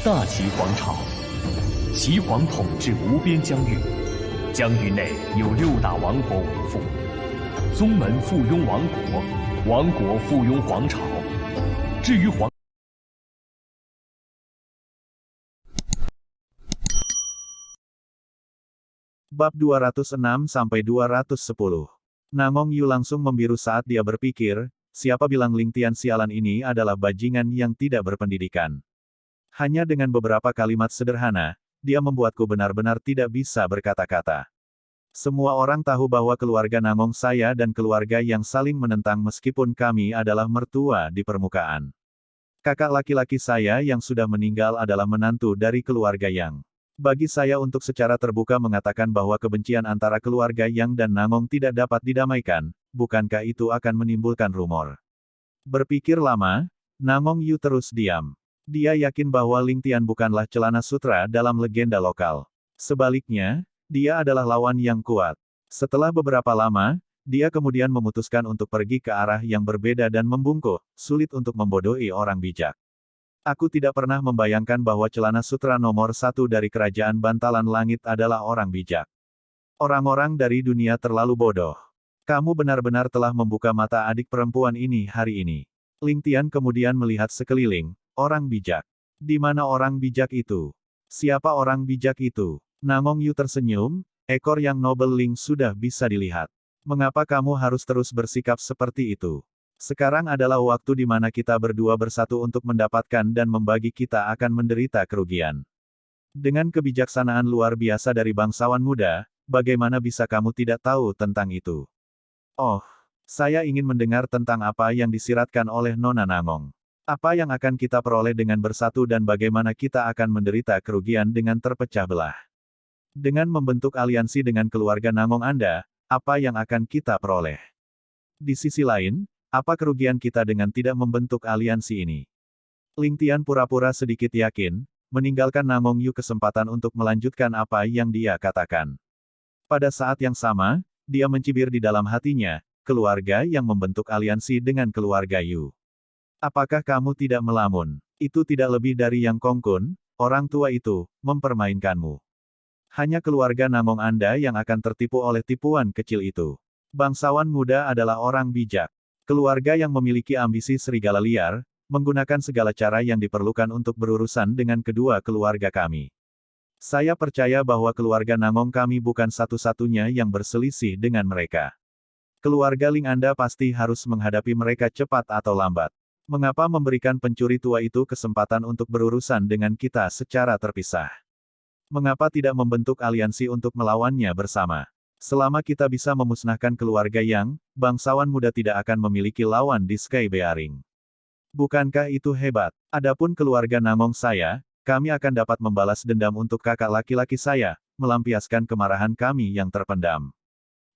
大齐皇朝，齐皇统治无边疆域，疆域内有6大王国为父，宗门附庸王国，王国附庸皇朝。至于皇 Bab 206-210. Namong Yu langsung membiru saat dia berpikir, siapa bilang Ling Tian sialan ini adalah bajingan yang tidak berpendidikan. Hanya dengan beberapa kalimat sederhana, dia membuatku benar-benar tidak bisa berkata-kata. Semua orang tahu bahwa keluarga Namong saya dan keluarga yang saling menentang meskipun kami adalah mertua di permukaan. Kakak laki-laki saya yang sudah meninggal adalah menantu dari keluarga Yang. Bagi saya untuk secara terbuka mengatakan bahwa kebencian antara keluarga Yang dan Namong tidak dapat didamaikan, bukankah itu akan menimbulkan rumor? Berpikir lama, Namong Yu terus diam. Dia yakin bahwa Ling Tian bukanlah celana sutra dalam legenda lokal. Sebaliknya, dia adalah lawan yang kuat. Setelah beberapa lama, dia kemudian memutuskan untuk pergi ke arah yang berbeda dan membungkuk, sulit untuk membodohi orang bijak. Aku tidak pernah membayangkan bahwa celana sutra nomor 1 dari kerajaan Bantalan Langit adalah orang bijak. Orang-orang dari dunia terlalu bodoh. Kamu benar-benar telah membuka mata adik perempuan ini hari ini. Ling Tian kemudian melihat sekeliling, orang bijak. Di mana orang bijak itu? Siapa orang bijak itu? Namong Yu tersenyum, ekor yang Noble Ling sudah bisa dilihat. Mengapa kamu harus terus bersikap seperti itu? Sekarang adalah waktu di mana kita berdua bersatu untuk mendapatkan dan membagi kita akan menderita kerugian. Dengan kebijaksanaan luar biasa dari bangsawan muda, bagaimana bisa kamu tidak tahu tentang itu? Oh, saya ingin mendengar tentang apa yang disiratkan oleh Nona Namong. Apa yang akan kita peroleh dengan bersatu dan bagaimana kita akan menderita kerugian dengan terpecah belah. Dengan membentuk aliansi dengan keluarga Namong Anda, apa yang akan kita peroleh? Di sisi lain, apa kerugian kita dengan tidak membentuk aliansi ini? Ling Tian pura-pura sedikit yakin, meninggalkan Namong Yu kesempatan untuk melanjutkan apa yang dia katakan. Pada saat yang sama, dia mencibir di dalam hatinya, keluarga yang membentuk aliansi dengan keluarga Yu. Apakah kamu tidak melamun? Itu tidak lebih dari yang Kongkun, orang tua itu, mempermainkanmu. Hanya keluarga Namong Anda yang akan tertipu oleh tipuan kecil itu. Bangsawan muda adalah orang bijak. Keluarga yang memiliki ambisi serigala liar, menggunakan segala cara yang diperlukan untuk berurusan dengan kedua keluarga kami. Saya percaya bahwa keluarga Namong kami bukan satu-satunya yang berselisih dengan mereka. Keluarga Ling Anda pasti harus menghadapi mereka cepat atau lambat. Mengapa memberikan pencuri tua itu kesempatan untuk berurusan dengan kita secara terpisah? Mengapa tidak membentuk aliansi untuk melawannya bersama? Selama kita bisa memusnahkan keluarga Yang, bangsawan muda tidak akan memiliki lawan di Sky Bearing. Bukankah itu hebat? Adapun keluarga Namong saya, kami akan dapat membalas dendam untuk kakak laki-laki saya, melampiaskan kemarahan kami yang terpendam.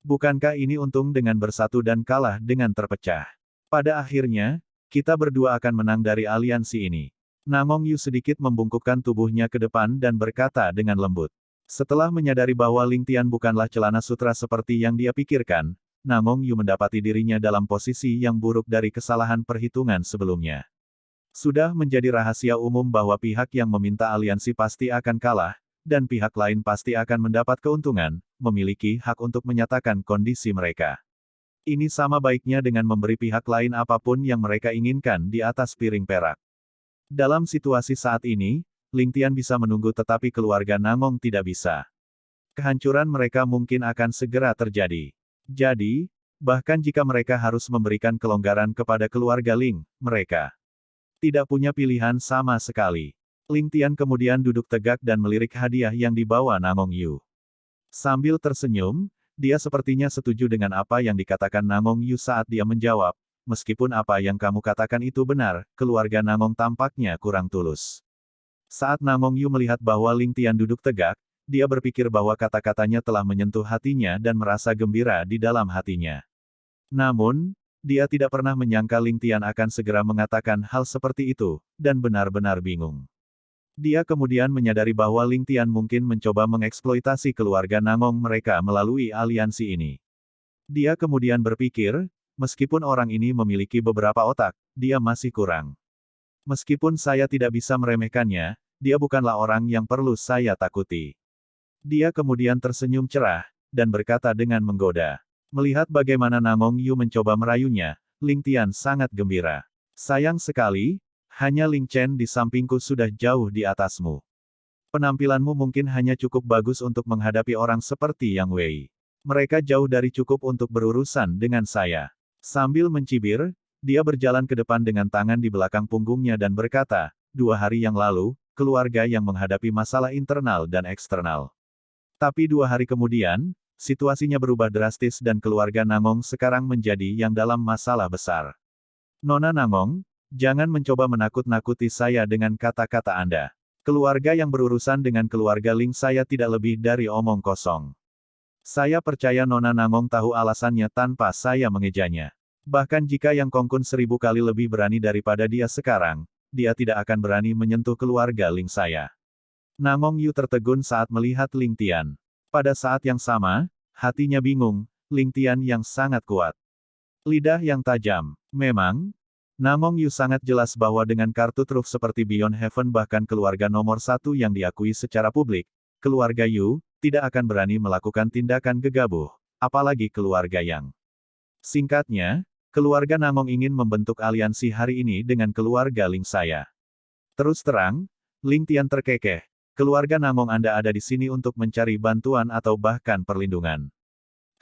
Bukankah ini untung dengan bersatu dan kalah dengan terpecah? Pada akhirnya, kita berdua akan menang dari aliansi ini. Namong Yu sedikit membungkukkan tubuhnya ke depan dan berkata dengan lembut. Setelah menyadari bahwa Ling Tian bukanlah celana sutra seperti yang dia pikirkan, Namong Yu mendapati dirinya dalam posisi yang buruk dari kesalahan perhitungan sebelumnya. Sudah menjadi rahasia umum bahwa pihak yang meminta aliansi pasti akan kalah, dan pihak lain pasti akan mendapat keuntungan, memiliki hak untuk menyatakan kondisi mereka. Ini sama baiknya dengan memberi pihak lain apapun yang mereka inginkan di atas piring perak. Dalam situasi saat ini, Ling Tian bisa menunggu tetapi keluarga Namong tidak bisa. Kehancuran mereka mungkin akan segera terjadi. Jadi, bahkan jika mereka harus memberikan kelonggaran kepada keluarga Ling, mereka tidak punya pilihan sama sekali. Ling Tian kemudian duduk tegak dan melirik hadiah yang dibawa Namong Yu. Sambil tersenyum, dia sepertinya setuju dengan apa yang dikatakan Namong Yu saat dia menjawab, meskipun apa yang kamu katakan itu benar, keluarga Namong tampaknya kurang tulus. Saat Namong Yu melihat bahwa Ling Tian duduk tegak, dia berpikir bahwa kata-katanya telah menyentuh hatinya dan merasa gembira di dalam hatinya. Namun, dia tidak pernah menyangka Ling Tian akan segera mengatakan hal seperti itu, dan benar-benar bingung. Dia kemudian menyadari bahwa Ling Tian mungkin mencoba mengeksploitasi keluarga Namong mereka melalui aliansi ini. Dia kemudian berpikir, meskipun orang ini memiliki beberapa otak, dia masih kurang. Meskipun saya tidak bisa meremehkannya, dia bukanlah orang yang perlu saya takuti. Dia kemudian tersenyum cerah, dan berkata dengan menggoda. Melihat bagaimana Namong Yu mencoba merayunya, Ling Tian sangat gembira. Sayang sekali, hanya Ling Chen di sampingku sudah jauh di atasmu. Penampilanmu mungkin hanya cukup bagus untuk menghadapi orang seperti Yang Wei. Mereka jauh dari cukup untuk berurusan dengan saya. Sambil mencibir, dia berjalan ke depan dengan tangan di belakang punggungnya dan berkata, 2 hari yang lalu, keluarga yang menghadapi masalah internal dan eksternal. Tapi 2 hari kemudian, situasinya berubah drastis dan keluarga Namong sekarang menjadi yang dalam masalah besar. Nona Namong, jangan mencoba menakut-nakuti saya dengan kata-kata Anda. Keluarga yang berurusan dengan keluarga Ling saya tidak lebih dari omong kosong. Saya percaya Nona Namong tahu alasannya tanpa saya mengejanya. Bahkan jika Yang Kongkun 1000 kali lebih berani daripada dia sekarang, dia tidak akan berani menyentuh keluarga Ling saya. Namong Yu tertegun saat melihat Ling Tian. Pada saat yang sama, hatinya bingung, Ling Tian yang sangat kuat. Lidah yang tajam. Memang, Namong Yu sangat jelas bahwa dengan kartu truf seperti Beyond Heaven bahkan keluarga nomor 1 yang diakui secara publik, keluarga Yu, tidak akan berani melakukan tindakan gegabah, apalagi keluarga Yang. Singkatnya, keluarga Namong ingin membentuk aliansi hari ini dengan keluarga Ling saya. Terus terang, Ling Tian terkekeh. Keluarga Namong Anda ada di sini untuk mencari bantuan atau bahkan perlindungan.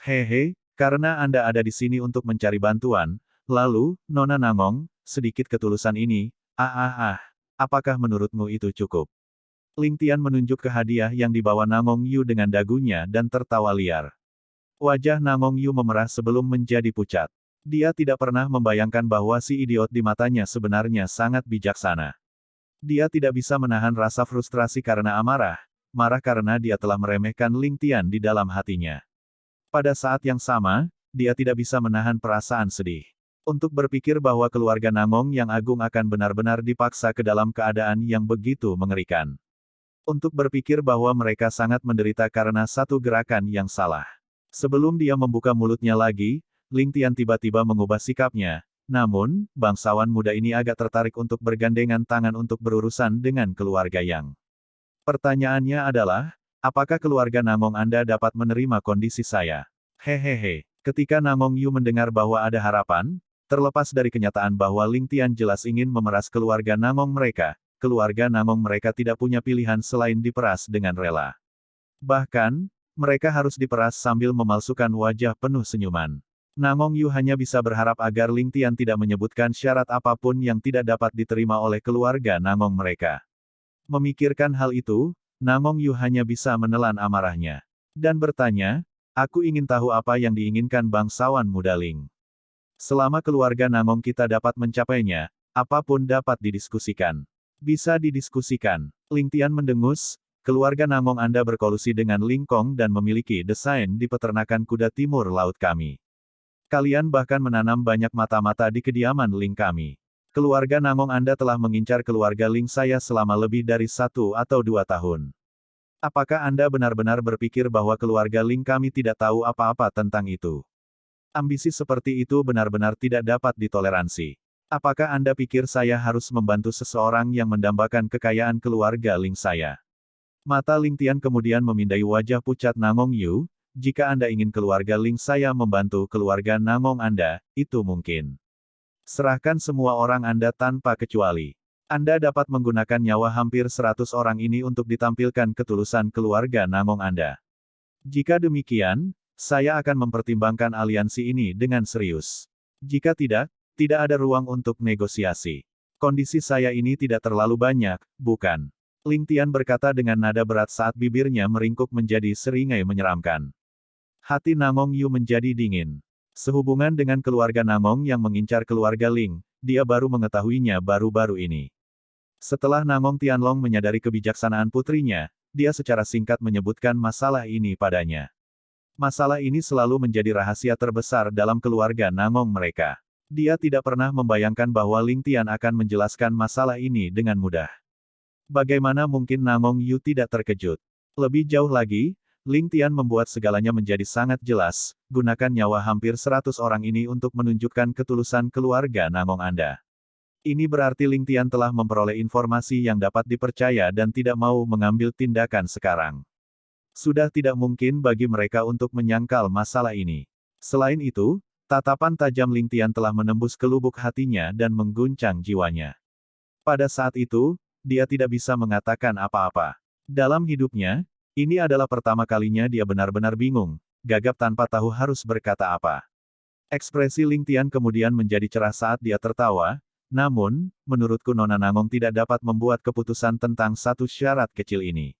Hehe, karena Anda ada di sini untuk mencari bantuan, lalu, Nona Namong, sedikit ketulusan ini, apakah menurutmu itu cukup? Ling Tian menunjuk ke hadiah yang dibawa Namong Yu dengan dagunya dan tertawa liar. Wajah Namong Yu memerah sebelum menjadi pucat. Dia tidak pernah membayangkan bahwa si idiot di matanya sebenarnya sangat bijaksana. Dia tidak bisa menahan rasa frustrasi karena amarah, marah karena dia telah meremehkan Ling Tian di dalam hatinya. Pada saat yang sama, dia tidak bisa menahan perasaan sedih. Untuk berpikir bahwa keluarga Namong yang agung akan benar-benar dipaksa ke dalam keadaan yang begitu mengerikan. Untuk berpikir bahwa mereka sangat menderita karena satu gerakan yang salah. Sebelum dia membuka mulutnya lagi, Ling Tian tiba-tiba mengubah sikapnya. Namun, bangsawan muda ini agak tertarik untuk bergandengan tangan untuk berurusan dengan keluarga Yang. Pertanyaannya adalah, apakah keluarga Namong Anda dapat menerima kondisi saya? Hehehe. Ketika Namong Yu mendengar bahwa ada harapan, terlepas dari kenyataan bahwa Ling Tian jelas ingin memeras keluarga Namong mereka, keluarga Namong mereka tidak punya pilihan selain diperas dengan rela. Bahkan, mereka harus diperas sambil memalsukan wajah penuh senyuman. Namong Yu hanya bisa berharap agar Ling Tian tidak menyebutkan syarat apapun yang tidak dapat diterima oleh keluarga Namong mereka. Memikirkan hal itu, Namong Yu hanya bisa menelan amarahnya. Dan bertanya, aku ingin tahu apa yang diinginkan bangsawan muda Ling. Selama keluarga Namong kita dapat mencapainya, apapun dapat didiskusikan. Bisa didiskusikan. Ling Tian mendengus, keluarga Namong Anda berkolusi dengan Ling Kong dan memiliki desain di peternakan kuda timur laut kami. Kalian bahkan menanam banyak mata-mata di kediaman Ling kami. Keluarga Namong Anda telah mengincar keluarga Ling saya selama lebih dari 1 atau 2 tahun. Apakah Anda benar-benar berpikir bahwa keluarga Ling kami tidak tahu apa-apa tentang itu? Ambisi seperti itu benar-benar tidak dapat ditoleransi. Apakah Anda pikir saya harus membantu seseorang yang mendambakan kekayaan keluarga Ling saya? Mata Ling Tian kemudian memindai wajah pucat Namong Yu. Jika Anda ingin keluarga Ling saya membantu keluarga Namong Anda, itu mungkin. Serahkan semua orang Anda tanpa kecuali. Anda dapat menggunakan nyawa hampir 100 orang ini untuk ditampilkan ketulusan keluarga Namong Anda. Jika demikian, saya akan mempertimbangkan aliansi ini dengan serius. Jika tidak, tidak ada ruang untuk negosiasi. Kondisi saya ini tidak terlalu banyak, bukan? Ling Tian berkata dengan nada berat saat bibirnya meringkuk menjadi seringai menyeramkan. Hati Namong Yu menjadi dingin. Sehubungan dengan keluarga Namong yang mengincar keluarga Ling, dia baru mengetahuinya baru-baru ini. Setelah Namong Tianlong menyadari kebijaksanaan putrinya, dia secara singkat menyebutkan masalah ini padanya. Masalah ini selalu menjadi rahasia terbesar dalam keluarga Namong mereka. Dia tidak pernah membayangkan bahwa Ling Tian akan menjelaskan masalah ini dengan mudah. Bagaimana mungkin Namong Yu tidak terkejut? Lebih jauh lagi, Ling Tian membuat segalanya menjadi sangat jelas, gunakan nyawa hampir 100 orang ini untuk menunjukkan ketulusan keluarga Namong Anda. Ini berarti Ling Tian telah memperoleh informasi yang dapat dipercaya dan tidak mau mengambil tindakan sekarang. Sudah tidak mungkin bagi mereka untuk menyangkal masalah ini. Selain itu, tatapan tajam Ling Tian telah menembus ke lubuk hatinya dan mengguncang jiwanya. Pada saat itu, dia tidak bisa mengatakan apa-apa. Dalam hidupnya, ini adalah pertama kalinya dia benar-benar bingung, gagap tanpa tahu harus berkata apa. Ekspresi Ling Tian kemudian menjadi cerah saat dia tertawa, namun, menurutku Nona Nangong tidak dapat membuat keputusan tentang satu syarat kecil ini.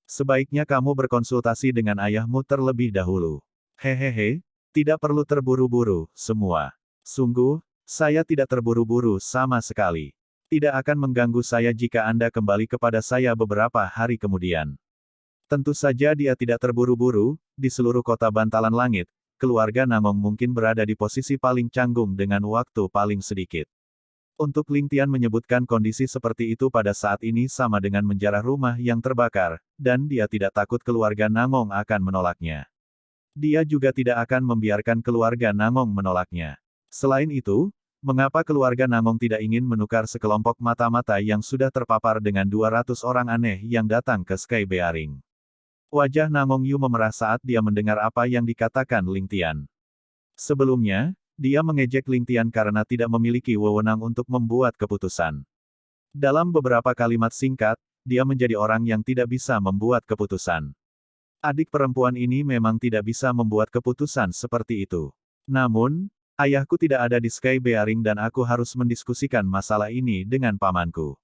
Sebaiknya kamu berkonsultasi dengan ayahmu terlebih dahulu. Hehehe, tidak perlu terburu-buru, semua. Sungguh, saya tidak terburu-buru sama sekali. Tidak akan mengganggu saya jika Anda kembali kepada saya beberapa hari kemudian. Tentu saja dia tidak terburu-buru, di seluruh kota Bantalan Langit, keluarga Nangong mungkin berada di posisi paling canggung dengan waktu paling sedikit. Untuk Ling Tian menyebutkan kondisi seperti itu pada saat ini sama dengan menjarah rumah yang terbakar, dan dia tidak takut keluarga Nangong akan menolaknya. Dia juga tidak akan membiarkan keluarga Nangong menolaknya. Selain itu, mengapa keluarga Nangong tidak ingin menukar sekelompok mata-mata yang sudah terpapar dengan 200 orang aneh yang datang ke Sky Bearing? Wajah Nangong Yu memerah saat dia mendengar apa yang dikatakan Ling Tian. Sebelumnya, dia mengejek Ling Tian karena tidak memiliki wewenang untuk membuat keputusan. Dalam beberapa kalimat singkat, dia menjadi orang yang tidak bisa membuat keputusan. Adik perempuan ini memang tidak bisa membuat keputusan seperti itu. Namun, ayahku tidak ada di Sky Bearing dan aku harus mendiskusikan masalah ini dengan pamanku.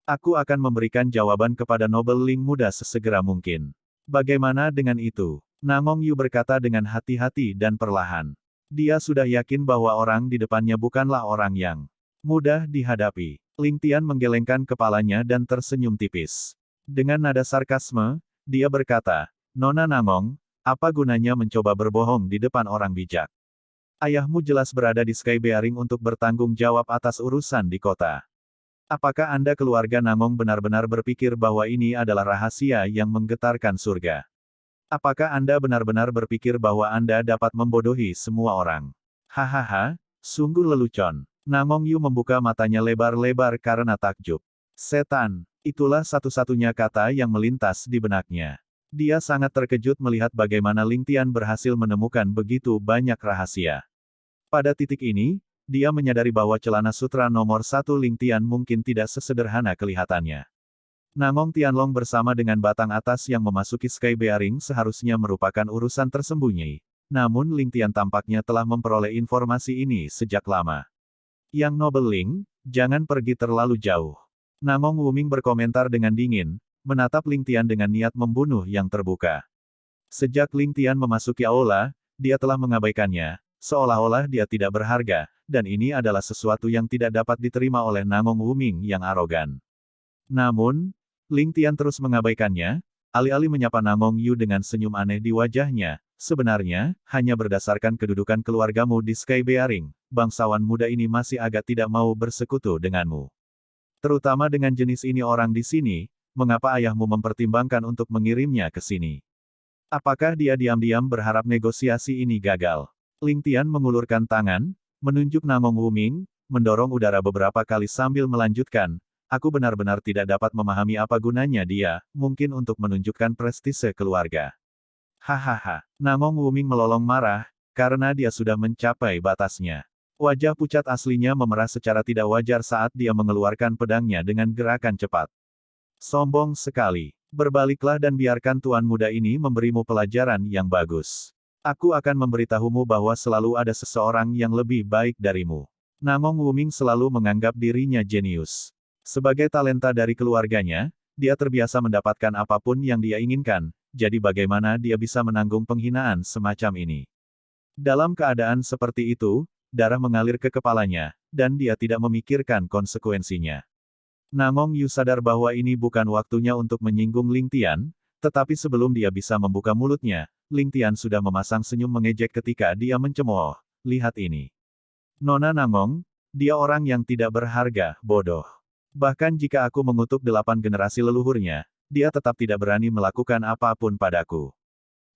Aku akan memberikan jawaban kepada Noble Ling muda sesegera mungkin. Bagaimana dengan itu? Nangong Yu berkata dengan hati-hati dan perlahan. Dia sudah yakin bahwa orang di depannya bukanlah orang yang mudah dihadapi. Ling Tian menggelengkan kepalanya dan tersenyum tipis. Dengan nada sarkasme, dia berkata, Nona Nangong, apa gunanya mencoba berbohong di depan orang bijak? Ayahmu jelas berada di Sky Bearing untuk bertanggung jawab atas urusan di kota. Apakah Anda keluarga Nangong benar-benar berpikir bahwa ini adalah rahasia yang menggetarkan surga? Apakah Anda benar-benar berpikir bahwa Anda dapat membodohi semua orang? Hahaha, sungguh lelucon. Nangong Yu membuka matanya lebar-lebar karena takjub. Setan, itulah satu-satunya kata yang melintas di benaknya. Dia sangat terkejut melihat bagaimana Ling Tian berhasil menemukan begitu banyak rahasia. Pada titik ini, dia menyadari bahwa celana sutra nomor 1 Ling Tian mungkin tidak sesederhana kelihatannya. Nangong Tianlong bersama dengan batang atas yang memasuki Sky Bearing seharusnya merupakan urusan tersembunyi. Namun Ling Tian tampaknya telah memperoleh informasi ini sejak lama. Yang Noble Ling, jangan pergi terlalu jauh. Nangong Wuming berkomentar dengan dingin, menatap Ling Tian dengan niat membunuh yang terbuka. Sejak Ling Tian memasuki aula, dia telah mengabaikannya, seolah-olah dia tidak berharga, dan ini adalah sesuatu yang tidak dapat diterima oleh Nangong Wuming yang arogan. Namun, Ling Tian terus mengabaikannya, alih-alih menyapa Nangong Yu dengan senyum aneh di wajahnya. Sebenarnya, hanya berdasarkan kedudukan keluargamu di Sky Bearing, bangsawan muda ini masih agak tidak mau bersekutu denganmu. Terutama dengan jenis ini orang di sini, mengapa ayahmu mempertimbangkan untuk mengirimnya ke sini? Apakah dia diam-diam berharap negosiasi ini gagal? Ling Tian mengulurkan tangan, menunjuk Nangong Wuming, mendorong udara beberapa kali sambil melanjutkan, aku benar-benar tidak dapat memahami apa gunanya dia, mungkin untuk menunjukkan prestise keluarga. Hahaha. Nangong Wuming melolong marah, karena dia sudah mencapai batasnya. Wajah pucat aslinya memerah secara tidak wajar saat dia mengeluarkan pedangnya dengan gerakan cepat. Sombong sekali. Berbaliklah dan biarkan tuan muda ini memberimu pelajaran yang bagus. Aku akan memberitahumu bahwa selalu ada seseorang yang lebih baik darimu. Nangong Wuming selalu menganggap dirinya jenius. Sebagai talenta dari keluarganya, dia terbiasa mendapatkan apapun yang dia inginkan, jadi bagaimana dia bisa menanggung penghinaan semacam ini? Dalam keadaan seperti itu, darah mengalir ke kepalanya, dan dia tidak memikirkan konsekuensinya. Nangong Yu sadar bahwa ini bukan waktunya untuk menyinggung Ling Tian, tetapi sebelum dia bisa membuka mulutnya, Ling Tian sudah memasang senyum mengejek ketika dia mencemooh, lihat ini. Nona Nangong, dia orang yang tidak berharga, bodoh. Bahkan jika aku mengutuk 8 generasi leluhurnya, dia tetap tidak berani melakukan apapun padaku.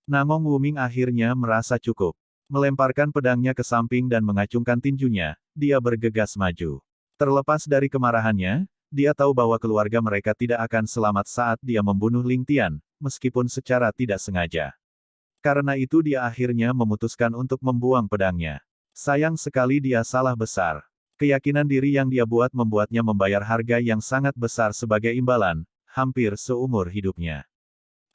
Nangong Wuming akhirnya merasa cukup. Melemparkan pedangnya ke samping dan mengacungkan tinjunya, dia bergegas maju. Terlepas dari kemarahannya, dia tahu bahwa keluarga mereka tidak akan selamat saat dia membunuh Ling Tian, meskipun secara tidak sengaja. Karena itu dia akhirnya memutuskan untuk membuang pedangnya. Sayang sekali dia salah besar. Keyakinan diri yang dia buat membuatnya membayar harga yang sangat besar sebagai imbalan, hampir seumur hidupnya.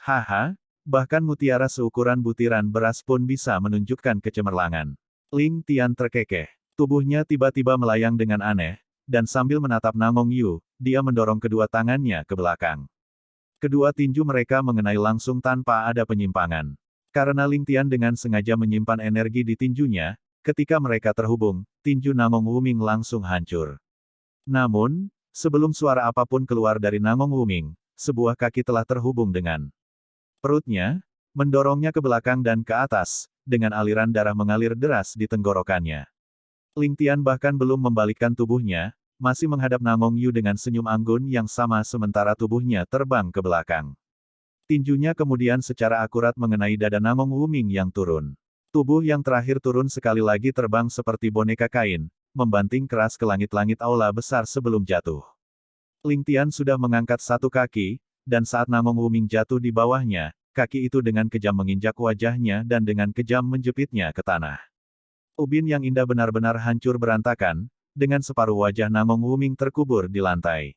Haha, bahkan mutiara seukuran butiran beras pun bisa menunjukkan kecemerlangan. Ling Tian terkekeh. Tubuhnya tiba-tiba melayang dengan aneh, dan sambil menatap Namong Yu, dia mendorong kedua tangannya ke belakang. Kedua tinju mereka mengenai langsung tanpa ada penyimpangan. Karena Ling Tian dengan sengaja menyimpan energi di tinjunya, ketika mereka terhubung, tinju Namong Wuming langsung hancur. Namun, sebelum suara apapun keluar dari Namong Wuming, sebuah kaki telah terhubung dengan perutnya, mendorongnya ke belakang dan ke atas, dengan aliran darah mengalir deras di tenggorokannya. Ling Tian bahkan belum membalikkan tubuhnya, masih menghadap Namong Yu dengan senyum anggun yang sama sementara tubuhnya terbang ke belakang. Tinjunya kemudian secara akurat mengenai dada Namong Wuming yang turun. Tubuh yang terakhir turun sekali lagi terbang seperti boneka kain, membanting keras ke langit-langit aula besar sebelum jatuh. Ling Tian sudah mengangkat satu kaki, dan saat Namong Wuming jatuh di bawahnya, kaki itu dengan kejam menginjak wajahnya dan dengan kejam menjepitnya ke tanah. Ubin yang indah benar-benar hancur berantakan, dengan separuh wajah Namong Wuming terkubur di lantai.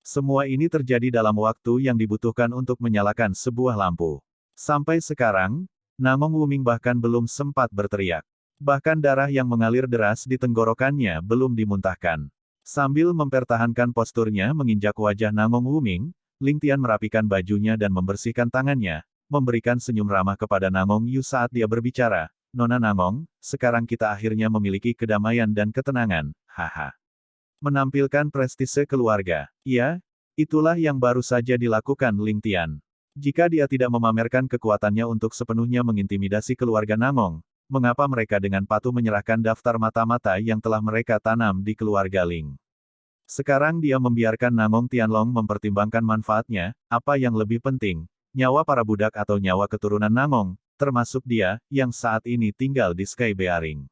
Semua ini terjadi dalam waktu yang dibutuhkan untuk menyalakan sebuah lampu. Sampai sekarang, Namong Wuming bahkan belum sempat berteriak. Bahkan darah yang mengalir deras di tenggorokannya belum dimuntahkan. Sambil mempertahankan posturnya menginjak wajah Namong Wuming, Ling Tian merapikan bajunya dan membersihkan tangannya, memberikan senyum ramah kepada Namong Yu saat dia berbicara. Nona Namong, sekarang kita akhirnya memiliki kedamaian dan ketenangan, haha. Menampilkan prestise keluarga. Ya, itulah yang baru saja dilakukan Ling Tian. Jika dia tidak memamerkan kekuatannya untuk sepenuhnya mengintimidasi keluarga Namong, mengapa mereka dengan patuh menyerahkan daftar mata-mata yang telah mereka tanam di keluarga Ling? Sekarang dia membiarkan Namong Tianlong mempertimbangkan manfaatnya, apa yang lebih penting, nyawa para budak atau nyawa keturunan Namong, termasuk dia, yang saat ini tinggal di Sky Bearing.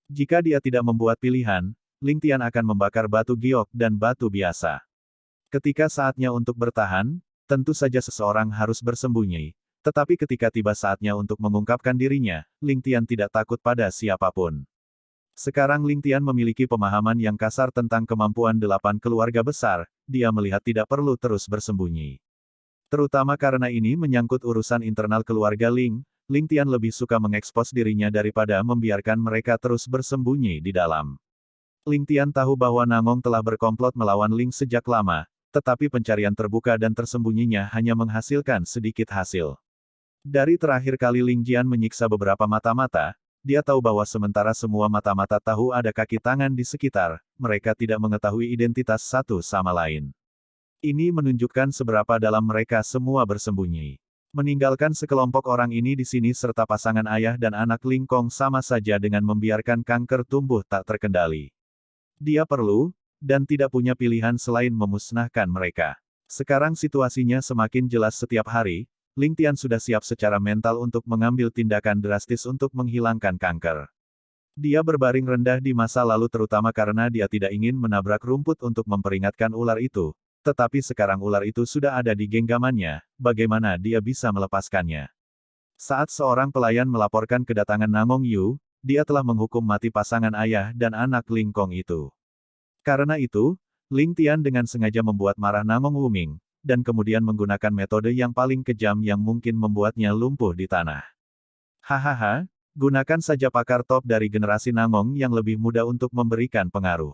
Jika dia tidak membuat pilihan, Ling Tian akan membakar batu giok dan batu biasa. Ketika saatnya untuk bertahan, tentu saja seseorang harus bersembunyi. Tetapi ketika tiba saatnya untuk mengungkapkan dirinya, Ling Tian tidak takut pada siapapun. Sekarang Ling Tian memiliki pemahaman yang kasar tentang kemampuan 8 keluarga besar, dia melihat tidak perlu terus bersembunyi. Terutama karena ini menyangkut urusan internal keluarga Ling, Ling Tian lebih suka mengekspos dirinya daripada membiarkan mereka terus bersembunyi di dalam. Ling Tian tahu bahwa Namong telah berkomplot melawan Ling sejak lama, tetapi pencarian terbuka dan tersembunyinya hanya menghasilkan sedikit hasil. Dari terakhir kali Ling Jian menyiksa beberapa mata-mata, dia tahu bahwa sementara semua mata-mata tahu ada kaki tangan di sekitar, mereka tidak mengetahui identitas satu sama lain. Ini menunjukkan seberapa dalam mereka semua bersembunyi. Meninggalkan sekelompok orang ini di sini serta pasangan ayah dan anak Ling Kong sama saja dengan membiarkan kanker tumbuh tak terkendali. Dia perlu, dan tidak punya pilihan selain memusnahkan mereka. Sekarang situasinya semakin jelas setiap hari, Ling Tian sudah siap secara mental untuk mengambil tindakan drastis untuk menghilangkan kanker. Dia berbaring rendah di masa lalu terutama karena dia tidak ingin menabrak rumput untuk memperingatkan ular itu. Tetapi sekarang ular itu sudah ada di genggamannya, bagaimana dia bisa melepaskannya? Saat seorang pelayan melaporkan kedatangan Namong Yu, dia telah menghukum mati pasangan ayah dan anak Ling Kong itu. Karena itu, Ling Tian dengan sengaja membuat marah Namong Wuming, dan kemudian menggunakan metode yang paling kejam yang mungkin membuatnya lumpuh di tanah. Hahaha, gunakan saja pakar top dari generasi Namong yang lebih muda untuk memberikan pengaruh.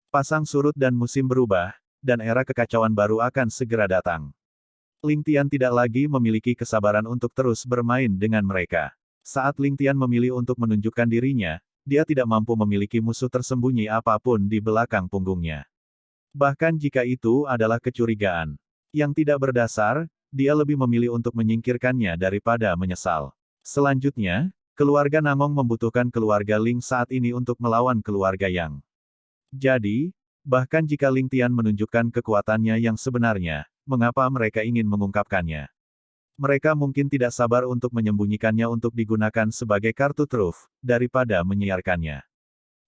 Pasang surut dan musim berubah, dan era kekacauan baru akan segera datang. Ling Tian tidak lagi memiliki kesabaran untuk terus bermain dengan mereka. Saat Ling Tian memilih untuk menunjukkan dirinya, dia tidak mampu memiliki musuh tersembunyi apapun di belakang punggungnya. Bahkan jika itu adalah kecurigaan yang tidak berdasar, dia lebih memilih untuk menyingkirkannya daripada menyesal. Selanjutnya, keluarga Namong membutuhkan keluarga Ling saat ini untuk melawan keluarga Yang. Jadi, bahkan jika Ling Tian menunjukkan kekuatannya yang sebenarnya, mengapa mereka ingin mengungkapkannya? Mereka mungkin tidak sabar untuk menyembunyikannya untuk digunakan sebagai kartu truf, daripada menyiarkannya.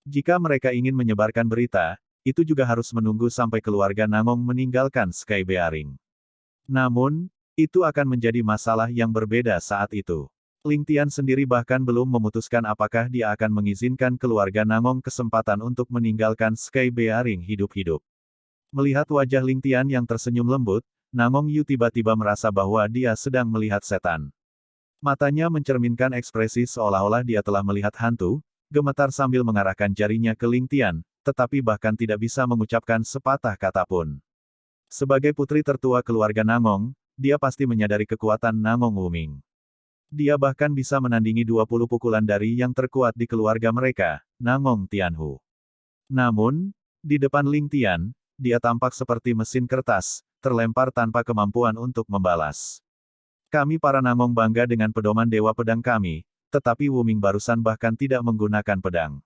Jika mereka ingin menyebarkan berita, itu juga harus menunggu sampai keluarga Nangong meninggalkan Sky Bearing. Namun, itu akan menjadi masalah yang berbeda saat itu. Ling Tian sendiri bahkan belum memutuskan apakah dia akan mengizinkan keluarga Nangong kesempatan untuk meninggalkan Sky Bearing hidup-hidup. Melihat wajah Ling Tian yang tersenyum lembut, Nangong Yu tiba-tiba merasa bahwa dia sedang melihat setan. Matanya mencerminkan ekspresi seolah-olah dia telah melihat hantu, gemetar sambil mengarahkan jarinya ke Ling Tian, tetapi bahkan tidak bisa mengucapkan sepatah kata pun. Sebagai putri tertua keluarga Nangong, dia pasti menyadari kekuatan Nangong Wuming. Dia bahkan bisa menandingi 20 pukulan dari yang terkuat di keluarga mereka, Nangong Tianhu. Namun, di depan Ling Tian, dia tampak seperti mesin kertas, terlempar tanpa kemampuan untuk membalas. Kami para Nangong bangga dengan pedoman Dewa Pedang kami, tetapi Wuming barusan bahkan tidak menggunakan pedang.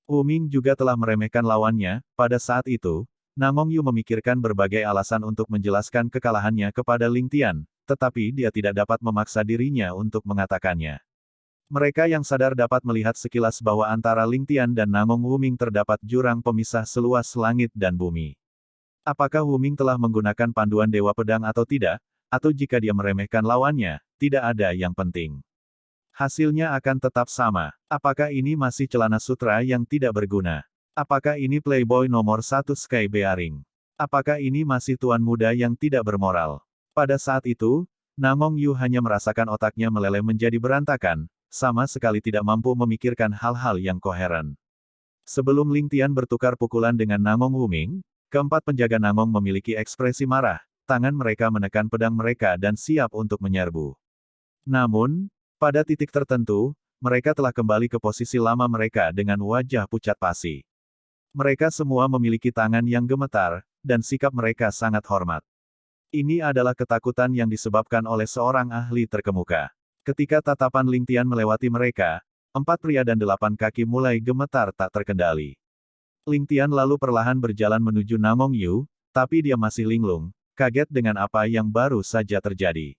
Wuming juga telah meremehkan lawannya. Pada saat itu, Nangong Yu memikirkan berbagai alasan untuk menjelaskan kekalahannya kepada Ling Tian, tetapi dia tidak dapat memaksa dirinya untuk mengatakannya. Mereka yang sadar dapat melihat sekilas bahwa antara Ling Tian dan Nangong Wuming terdapat jurang pemisah seluas langit dan bumi. Apakah Wuming telah menggunakan panduan Dewa Pedang atau tidak? Atau jika dia meremehkan lawannya, tidak ada yang penting. Hasilnya akan tetap sama. Apakah ini masih celana sutra yang tidak berguna? Apakah ini playboy nomor 1 Sky Bearing? Apakah ini masih tuan muda yang tidak bermoral? Pada saat itu, Nangong Yu hanya merasakan otaknya meleleh menjadi berantakan, sama sekali tidak mampu memikirkan hal-hal yang koheren. Sebelum Ling Tian bertukar pukulan dengan Nangong Wuming, keempat penjaga Nangong memiliki ekspresi marah. Tangan mereka menekan pedang mereka dan siap untuk menyerbu. Namun, pada titik tertentu, mereka telah kembali ke posisi lama mereka dengan wajah pucat pasi. Mereka semua memiliki tangan yang gemetar, dan sikap mereka sangat hormat. Ini adalah ketakutan yang disebabkan oleh seorang ahli terkemuka. Ketika tatapan Ling Tian melewati mereka, 4 pria dan 8 kaki mulai gemetar tak terkendali. Ling Tian lalu perlahan berjalan menuju Nangong Yu, tapi dia masih linglung, kaget dengan apa yang baru saja terjadi.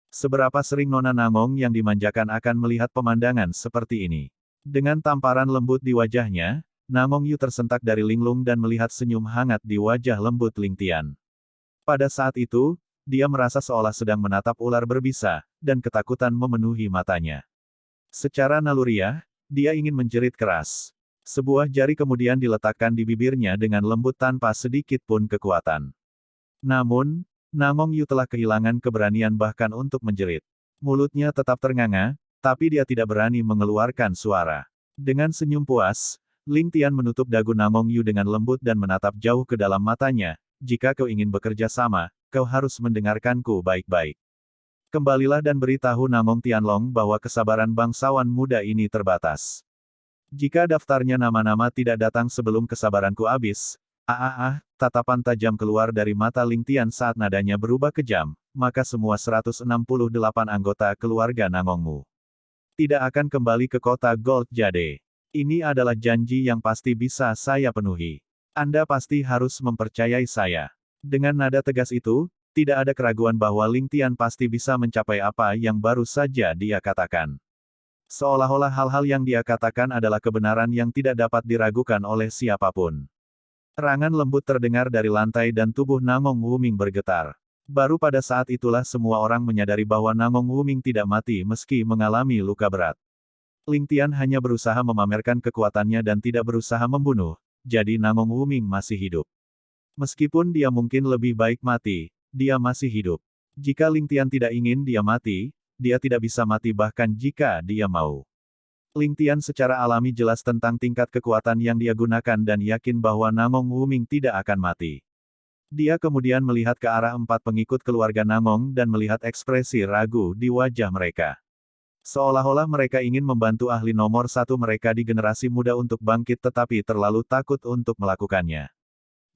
Seberapa sering Nona Nangong yang dimanjakan akan melihat pemandangan seperti ini. Dengan tamparan lembut di wajahnya, Nangong Yu tersentak dari linglung dan melihat senyum hangat di wajah lembut Ling Tian. Pada saat itu, dia merasa seolah sedang menatap ular berbisa, dan ketakutan memenuhi matanya. Secara naluriah, dia ingin menjerit keras. Sebuah jari kemudian diletakkan di bibirnya dengan lembut tanpa sedikit pun kekuatan. Namun, Nangong Yu telah kehilangan keberanian bahkan untuk menjerit. Mulutnya tetap ternganga, tapi dia tidak berani mengeluarkan suara. Dengan senyum puas, Ling Tian menutup dagu Nangong Yu dengan lembut dan menatap jauh ke dalam matanya. Jika kau ingin bekerja sama, kau harus mendengarkanku baik-baik. Kembalilah dan beritahu Nangong Tianlong bahwa kesabaran bangsawan muda ini terbatas. Jika daftarnya nama-nama tidak datang sebelum kesabaranku habis, tatapan tajam keluar dari mata Ling Tian saat nadanya berubah kejam, maka semua 168 anggota keluarga Nangongmu tidak akan kembali ke kota Gold Jade. Ini adalah janji yang pasti bisa saya penuhi. Anda pasti harus mempercayai saya. Dengan nada tegas itu, tidak ada keraguan bahwa Ling Tian pasti bisa mencapai apa yang baru saja dia katakan. Seolah-olah hal-hal yang dia katakan adalah kebenaran yang tidak dapat diragukan oleh siapapun. Erangan lembut terdengar dari lantai dan tubuh Nangong Wuming bergetar. Baru pada saat itulah semua orang menyadari bahwa Nangong Wuming tidak mati meski mengalami luka berat. Ling Tian hanya berusaha memamerkan kekuatannya dan tidak berusaha membunuh, jadi Nangong Wuming masih hidup. Meskipun dia mungkin lebih baik mati, dia masih hidup. Jika Ling Tian tidak ingin dia mati, dia tidak bisa mati bahkan jika dia mau. Ling Tian secara alami jelas tentang tingkat kekuatan yang dia gunakan dan yakin bahwa Nangong Wuming tidak akan mati. Dia kemudian melihat ke arah 4 pengikut keluarga Nangong dan melihat ekspresi ragu di wajah mereka. Seolah-olah mereka ingin membantu ahli nomor 1 mereka di generasi muda untuk bangkit tetapi terlalu takut untuk melakukannya.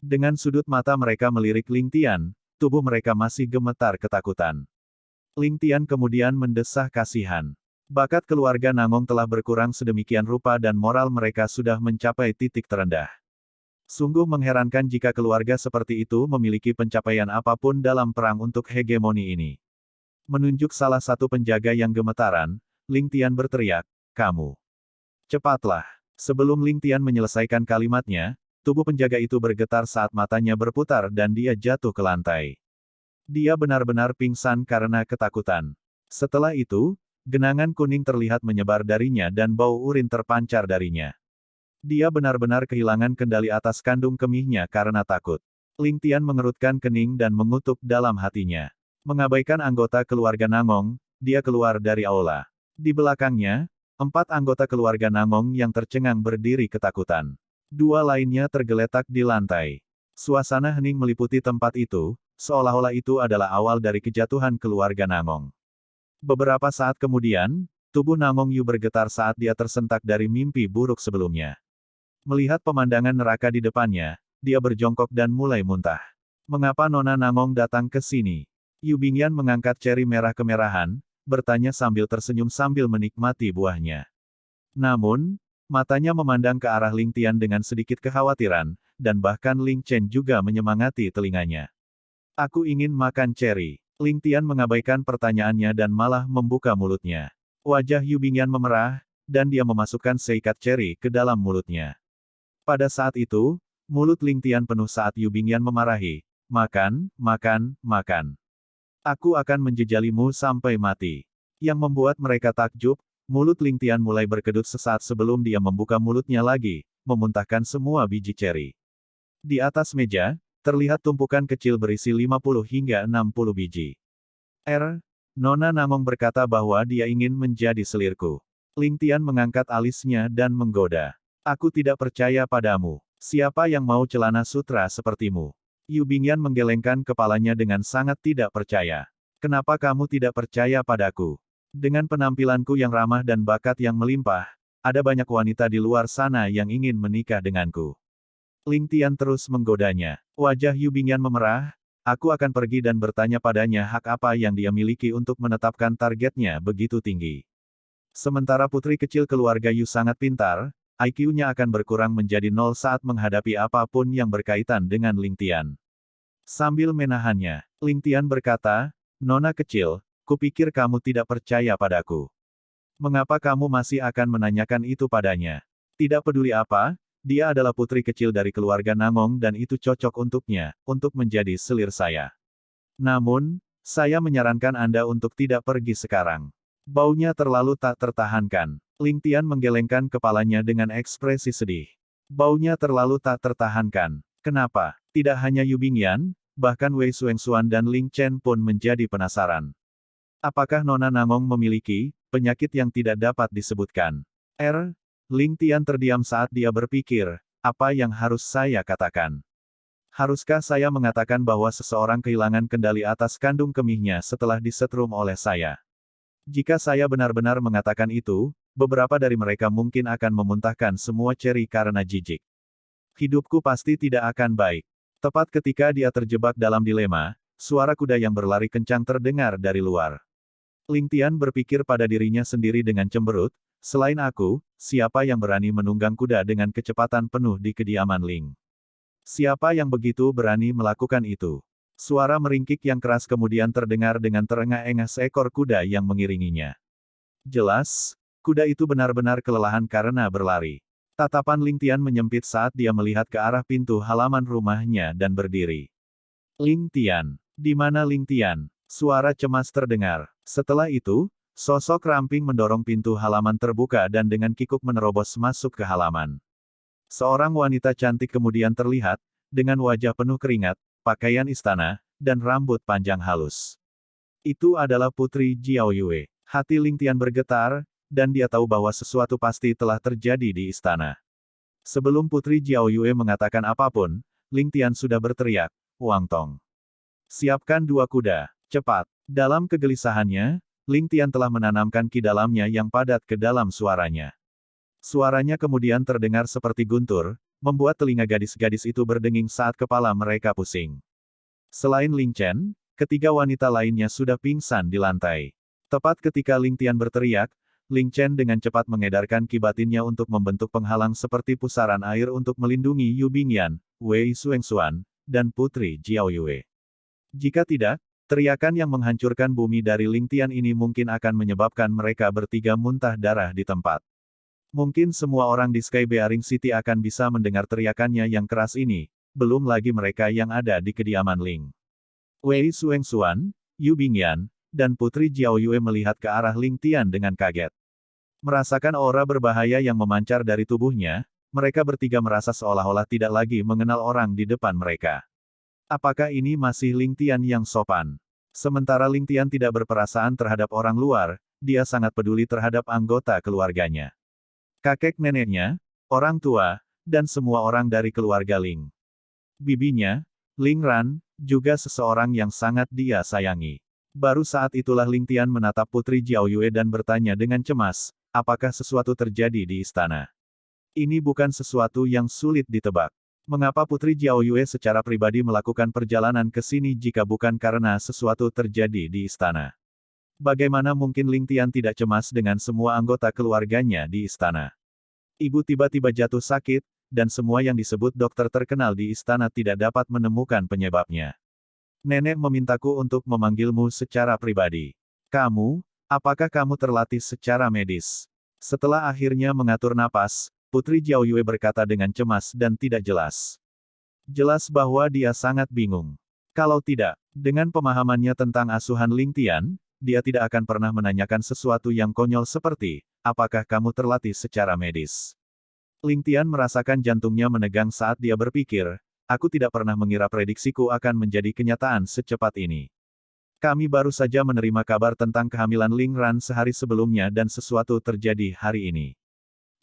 Dengan sudut mata mereka melirik Ling Tian, tubuh mereka masih gemetar ketakutan. Ling Tian kemudian mendesah kasihan. Bakat keluarga Nangong telah berkurang sedemikian rupa dan moral mereka sudah mencapai titik terendah. Sungguh mengherankan jika keluarga seperti itu memiliki pencapaian apapun dalam perang untuk hegemoni ini. Menunjuk salah satu penjaga yang gemetaran, Ling Tian berteriak, "Kamu! Cepatlah!" Sebelum Ling Tian menyelesaikan kalimatnya, tubuh penjaga itu bergetar saat matanya berputar dan dia jatuh ke lantai. Dia benar-benar pingsan karena ketakutan. Setelah itu, genangan kuning terlihat menyebar darinya dan bau urin terpancar darinya. Dia benar-benar kehilangan kendali atas kandung kemihnya karena takut. Ling Tian mengerutkan kening dan mengutuk dalam hatinya. Mengabaikan anggota keluarga Nangong, dia keluar dari aula. Di belakangnya, 4 anggota keluarga Nangong yang tercengang berdiri ketakutan. 2 lainnya tergeletak di lantai. Suasana hening meliputi tempat itu, seolah-olah itu adalah awal dari kejatuhan keluarga Nangong. Beberapa saat kemudian, tubuh Nangong Yu bergetar saat dia tersentak dari mimpi buruk sebelumnya. Melihat pemandangan neraka di depannya, dia berjongkok dan mulai muntah. Mengapa Nona Nangong datang ke sini? Yu Bingyan mengangkat ceri merah kemerahan, bertanya sambil tersenyum sambil menikmati buahnya. Namun, matanya memandang ke arah Ling Tian dengan sedikit kekhawatiran, dan bahkan Ling Chen juga menyemangati telinganya. Aku ingin makan ceri. Ling Tian mengabaikan pertanyaannya dan malah membuka mulutnya. Wajah Yu Bingyan memerah, dan dia memasukkan seikat ceri ke dalam mulutnya. Pada saat itu, mulut Ling Tian penuh saat Yu Bingyan memarahi. Makan, makan, makan. Aku akan menjejalimu sampai mati. Yang membuat mereka takjub, mulut Ling Tian mulai berkedut sesaat sebelum dia membuka mulutnya lagi, memuntahkan semua biji ceri. Di atas meja, terlihat tumpukan kecil berisi 50 hingga 60 biji. Nona Nangong berkata bahwa dia ingin menjadi selirku. Ling Tian mengangkat alisnya dan menggoda. Aku tidak percaya padamu. Siapa yang mau celana sutra sepertimu? Yu Bingyan menggelengkan kepalanya dengan sangat tidak percaya. Kenapa kamu tidak percaya padaku? Dengan penampilanku yang ramah dan bakat yang melimpah, ada banyak wanita di luar sana yang ingin menikah denganku. Ling Tian terus menggodanya. Wajah Yu Bingyan memerah. Aku akan pergi dan bertanya padanya hak apa yang dia miliki untuk menetapkan targetnya begitu tinggi. Sementara putri kecil keluarga Yu sangat pintar, IQ-nya akan berkurang menjadi 0 saat menghadapi apapun yang berkaitan dengan Ling Tian. Sambil menahannya, Ling Tian berkata, Nona kecil, kupikir kamu tidak percaya padaku. Mengapa kamu masih akan menanyakan itu padanya? Tidak peduli apa, dia adalah putri kecil dari keluarga Nangong dan itu cocok untuknya, untuk menjadi selir saya. Namun, saya menyarankan Anda untuk tidak pergi sekarang. Baunya terlalu tak tertahankan. Ling Tian menggelengkan kepalanya dengan ekspresi sedih. Baunya terlalu tak tertahankan. Kenapa? Tidak hanya Yu Bingyan, bahkan Wei Xuanxuan dan Ling Chen pun menjadi penasaran. Apakah Nona Nangong memiliki penyakit yang tidak dapat disebutkan? Ling Tian terdiam saat dia berpikir, apa yang harus saya katakan? Haruskah saya mengatakan bahwa seseorang kehilangan kendali atas kandung kemihnya setelah disetrum oleh saya? Jika saya benar-benar mengatakan itu, beberapa dari mereka mungkin akan memuntahkan semua ceri karena jijik. Hidupku pasti tidak akan baik. Tepat ketika dia terjebak dalam dilema, suara kuda yang berlari kencang terdengar dari luar. Ling Tian berpikir pada dirinya sendiri dengan cemberut, selain aku, siapa yang berani menunggang kuda dengan kecepatan penuh di kediaman Ling? Siapa yang begitu berani melakukan itu? Suara meringkik yang keras kemudian terdengar dengan terengah-engah seekor kuda yang mengiringinya. Jelas, kuda itu benar-benar kelelahan karena berlari. Tatapan Ling Tian menyempit saat dia melihat ke arah pintu halaman rumahnya dan berdiri. Ling Tian. Di mana Ling Tian? Suara cemas terdengar. Setelah itu, sosok ramping mendorong pintu halaman terbuka dan dengan kikuk menerobos masuk ke halaman. Seorang wanita cantik kemudian terlihat, dengan wajah penuh keringat, pakaian istana, dan rambut panjang halus. Itu adalah Putri Jiao Yue. Hati Ling Tian bergetar, dan dia tahu bahwa sesuatu pasti telah terjadi di istana. Sebelum Putri Jiao Yue mengatakan apapun, Ling Tian sudah berteriak, Wang Tong. Siapkan 2 kuda, cepat. Dalam kegelisahannya, Ling Tian telah menanamkan ki dalamnya yang padat ke dalam suaranya. Suaranya kemudian terdengar seperti guntur, membuat telinga gadis-gadis itu berdenging saat kepala mereka pusing. Selain Ling Chen, ketiga wanita lainnya sudah pingsan di lantai. Tepat ketika Ling Tian berteriak, Ling Chen dengan cepat mengedarkan ki batinnya untuk membentuk penghalang seperti pusaran air untuk melindungi Yu Bingyan, Wei Xuanxuan, dan Putri Jiao Yue. Jika tidak, teriakan yang menghancurkan bumi dari Ling Tian ini mungkin akan menyebabkan mereka bertiga muntah darah di tempat. Mungkin semua orang di Sky Bearing City akan bisa mendengar teriakannya yang keras ini, belum lagi mereka yang ada di kediaman Ling. Wei Xuanxuan, Yu Bingyan, dan Putri Jiao Yue melihat ke arah Ling Tian dengan kaget. Merasakan aura berbahaya yang memancar dari tubuhnya, mereka bertiga merasa seolah-olah tidak lagi mengenal orang di depan mereka. Apakah ini masih Ling Tian yang sopan? Sementara Ling Tian tidak berperasaan terhadap orang luar, dia sangat peduli terhadap anggota keluarganya. Kakek neneknya, orang tua, dan semua orang dari keluarga Ling. Bibinya, Ling Ran, juga seseorang yang sangat dia sayangi. Baru saat itulah Ling Tian menatap Putri Jiao Yue dan bertanya dengan cemas, apakah sesuatu terjadi di istana? Ini bukan sesuatu yang sulit ditebak. Mengapa Putri Jiao Yue secara pribadi melakukan perjalanan ke sini jika bukan karena sesuatu terjadi di istana? Bagaimana mungkin Ling Tian tidak cemas dengan semua anggota keluarganya di istana? Ibu tiba-tiba jatuh sakit, dan semua yang disebut dokter terkenal di istana tidak dapat menemukan penyebabnya. Nenek memintaku untuk memanggilmu secara pribadi. Kamu, apakah kamu terlatih secara medis? Setelah akhirnya mengatur napas, Putri Jiao Yue berkata dengan cemas dan tidak jelas. Jelas bahwa dia sangat bingung. Kalau tidak, dengan pemahamannya tentang asuhan Ling Tian, dia tidak akan pernah menanyakan sesuatu yang konyol seperti, apakah kamu terlatih secara medis? Ling Tian merasakan jantungnya menegang saat dia berpikir, aku tidak pernah mengira prediksiku akan menjadi kenyataan secepat ini. Kami baru saja menerima kabar tentang kehamilan Ling Ran sehari sebelumnya dan sesuatu terjadi hari ini.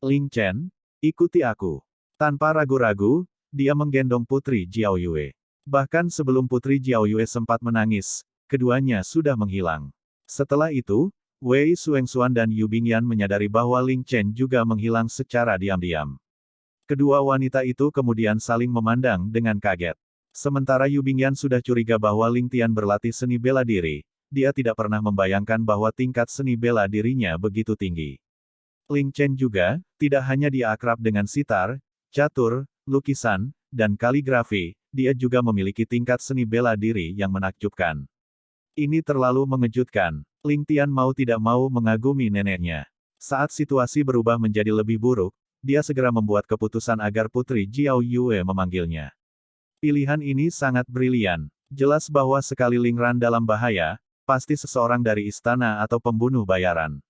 Ling Chen, ikuti aku. Tanpa ragu-ragu, dia menggendong Putri Jiao Yue. Bahkan sebelum Putri Jiao Yue sempat menangis, keduanya sudah menghilang. Setelah itu, Wei Xuanxuan dan Yu Bingyan menyadari bahwa Ling Chen juga menghilang secara diam-diam. Kedua wanita itu kemudian saling memandang dengan kaget. Sementara Yu Bingyan sudah curiga bahwa Ling Tian berlatih seni bela diri, dia tidak pernah membayangkan bahwa tingkat seni bela dirinya begitu tinggi. Ling Chen juga, tidak hanya dia akrab dengan sitar, catur, lukisan, dan kaligrafi, dia juga memiliki tingkat seni bela diri yang menakjubkan. Ini terlalu mengejutkan. Ling Tian mau tidak mau mengagumi neneknya. Saat situasi berubah menjadi lebih buruk, dia segera membuat keputusan agar Putri Jiao Yue memanggilnya. Pilihan ini sangat brilian. Jelas bahwa sekali Ling Ran dalam bahaya, pasti seseorang dari istana atau pembunuh bayaran.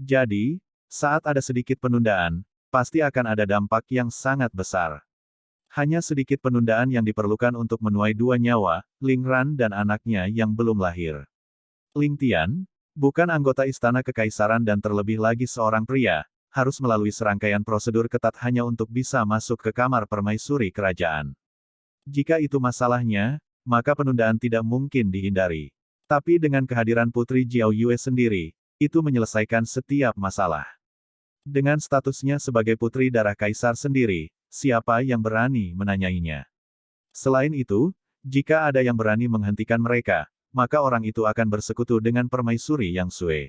Jadi, saat ada sedikit penundaan, pasti akan ada dampak yang sangat besar. Hanya sedikit penundaan yang diperlukan untuk menuai dua nyawa, Ling Ran dan anaknya yang belum lahir. Ling Tian, bukan anggota istana kekaisaran dan terlebih lagi seorang pria, harus melalui serangkaian prosedur ketat hanya untuk bisa masuk ke kamar permaisuri kerajaan. Jika itu masalahnya, maka penundaan tidak mungkin dihindari. Tapi dengan kehadiran Putri Jiao Yue sendiri, itu menyelesaikan setiap masalah. Dengan statusnya sebagai putri darah kaisar sendiri, siapa yang berani menanyainya? Selain itu, jika ada yang berani menghentikan mereka, maka orang itu akan bersekutu dengan permaisuri yang Sui.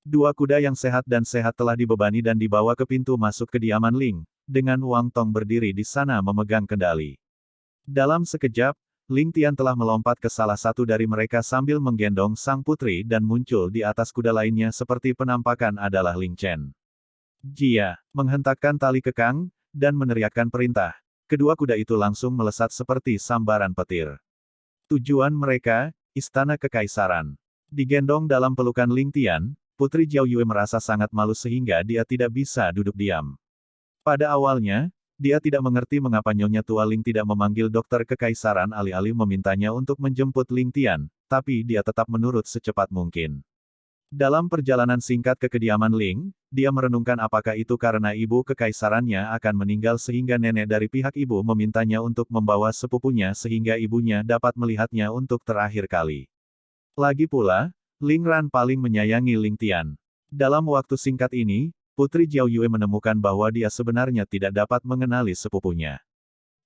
Dua kuda yang sehat dan sehat telah dibebani dan dibawa ke pintu masuk kediaman Ling, dengan Wang Tong berdiri di sana memegang kendali. Dalam sekejap, Ling Tian telah melompat ke salah satu dari mereka sambil menggendong sang putri dan muncul di atas kuda lainnya seperti penampakan adalah Ling Chen. Jia, menghentakkan tali kekang, dan meneriakkan perintah. Kedua kuda itu langsung melesat seperti sambaran petir. Tujuan mereka, istana kekaisaran. Digendong dalam pelukan Ling Tian, Putri Jiao Yue merasa sangat malu sehingga dia tidak bisa duduk diam. Pada awalnya, dia tidak mengerti mengapa Nyonya Tua Ling tidak memanggil dokter kekaisaran alih-alih memintanya untuk menjemput Ling Tian, tapi dia tetap menurut secepat mungkin. Dalam perjalanan singkat ke kediaman Ling, dia merenungkan apakah itu karena ibu kekaisarannya akan meninggal sehingga nenek dari pihak ibu memintanya untuk membawa sepupunya sehingga ibunya dapat melihatnya untuk terakhir kali. Lagi pula, Ling Ran paling menyayangi Ling Tian. Dalam waktu singkat ini, Putri Jiao Yue menemukan bahwa dia sebenarnya tidak dapat mengenali sepupunya.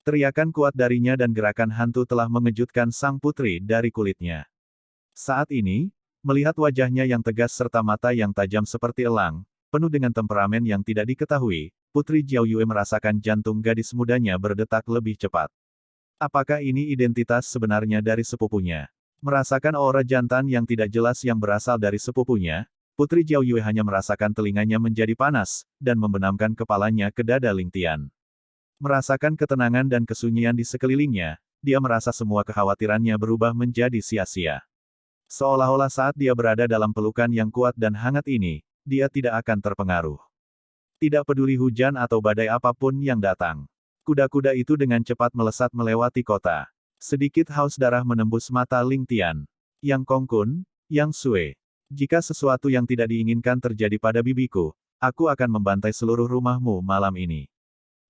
Teriakan kuat darinya dan gerakan hantu telah mengejutkan sang putri dari kulitnya. Saat ini, melihat wajahnya yang tegas serta mata yang tajam seperti elang, penuh dengan temperamen yang tidak diketahui, Putri Jiao Yue merasakan jantung gadis mudanya berdetak lebih cepat. Apakah ini identitas sebenarnya dari sepupunya? Merasakan aura jantan yang tidak jelas yang berasal dari sepupunya, Putri Jiao Yue hanya merasakan telinganya menjadi panas, dan membenamkan kepalanya ke dada Ling Tian. Merasakan ketenangan dan kesunyian di sekelilingnya, dia merasa semua kekhawatirannya berubah menjadi sia-sia. Seolah-olah saat dia berada dalam pelukan yang kuat dan hangat ini, dia tidak akan terpengaruh. Tidak peduli hujan atau badai apapun yang datang. Kuda-kuda itu dengan cepat melesat melewati kota. Sedikit haus darah menembus mata Ling Tian. Yang Kong Kun, Yang Sui. Jika sesuatu yang tidak diinginkan terjadi pada bibiku, aku akan membantai seluruh rumahmu malam ini.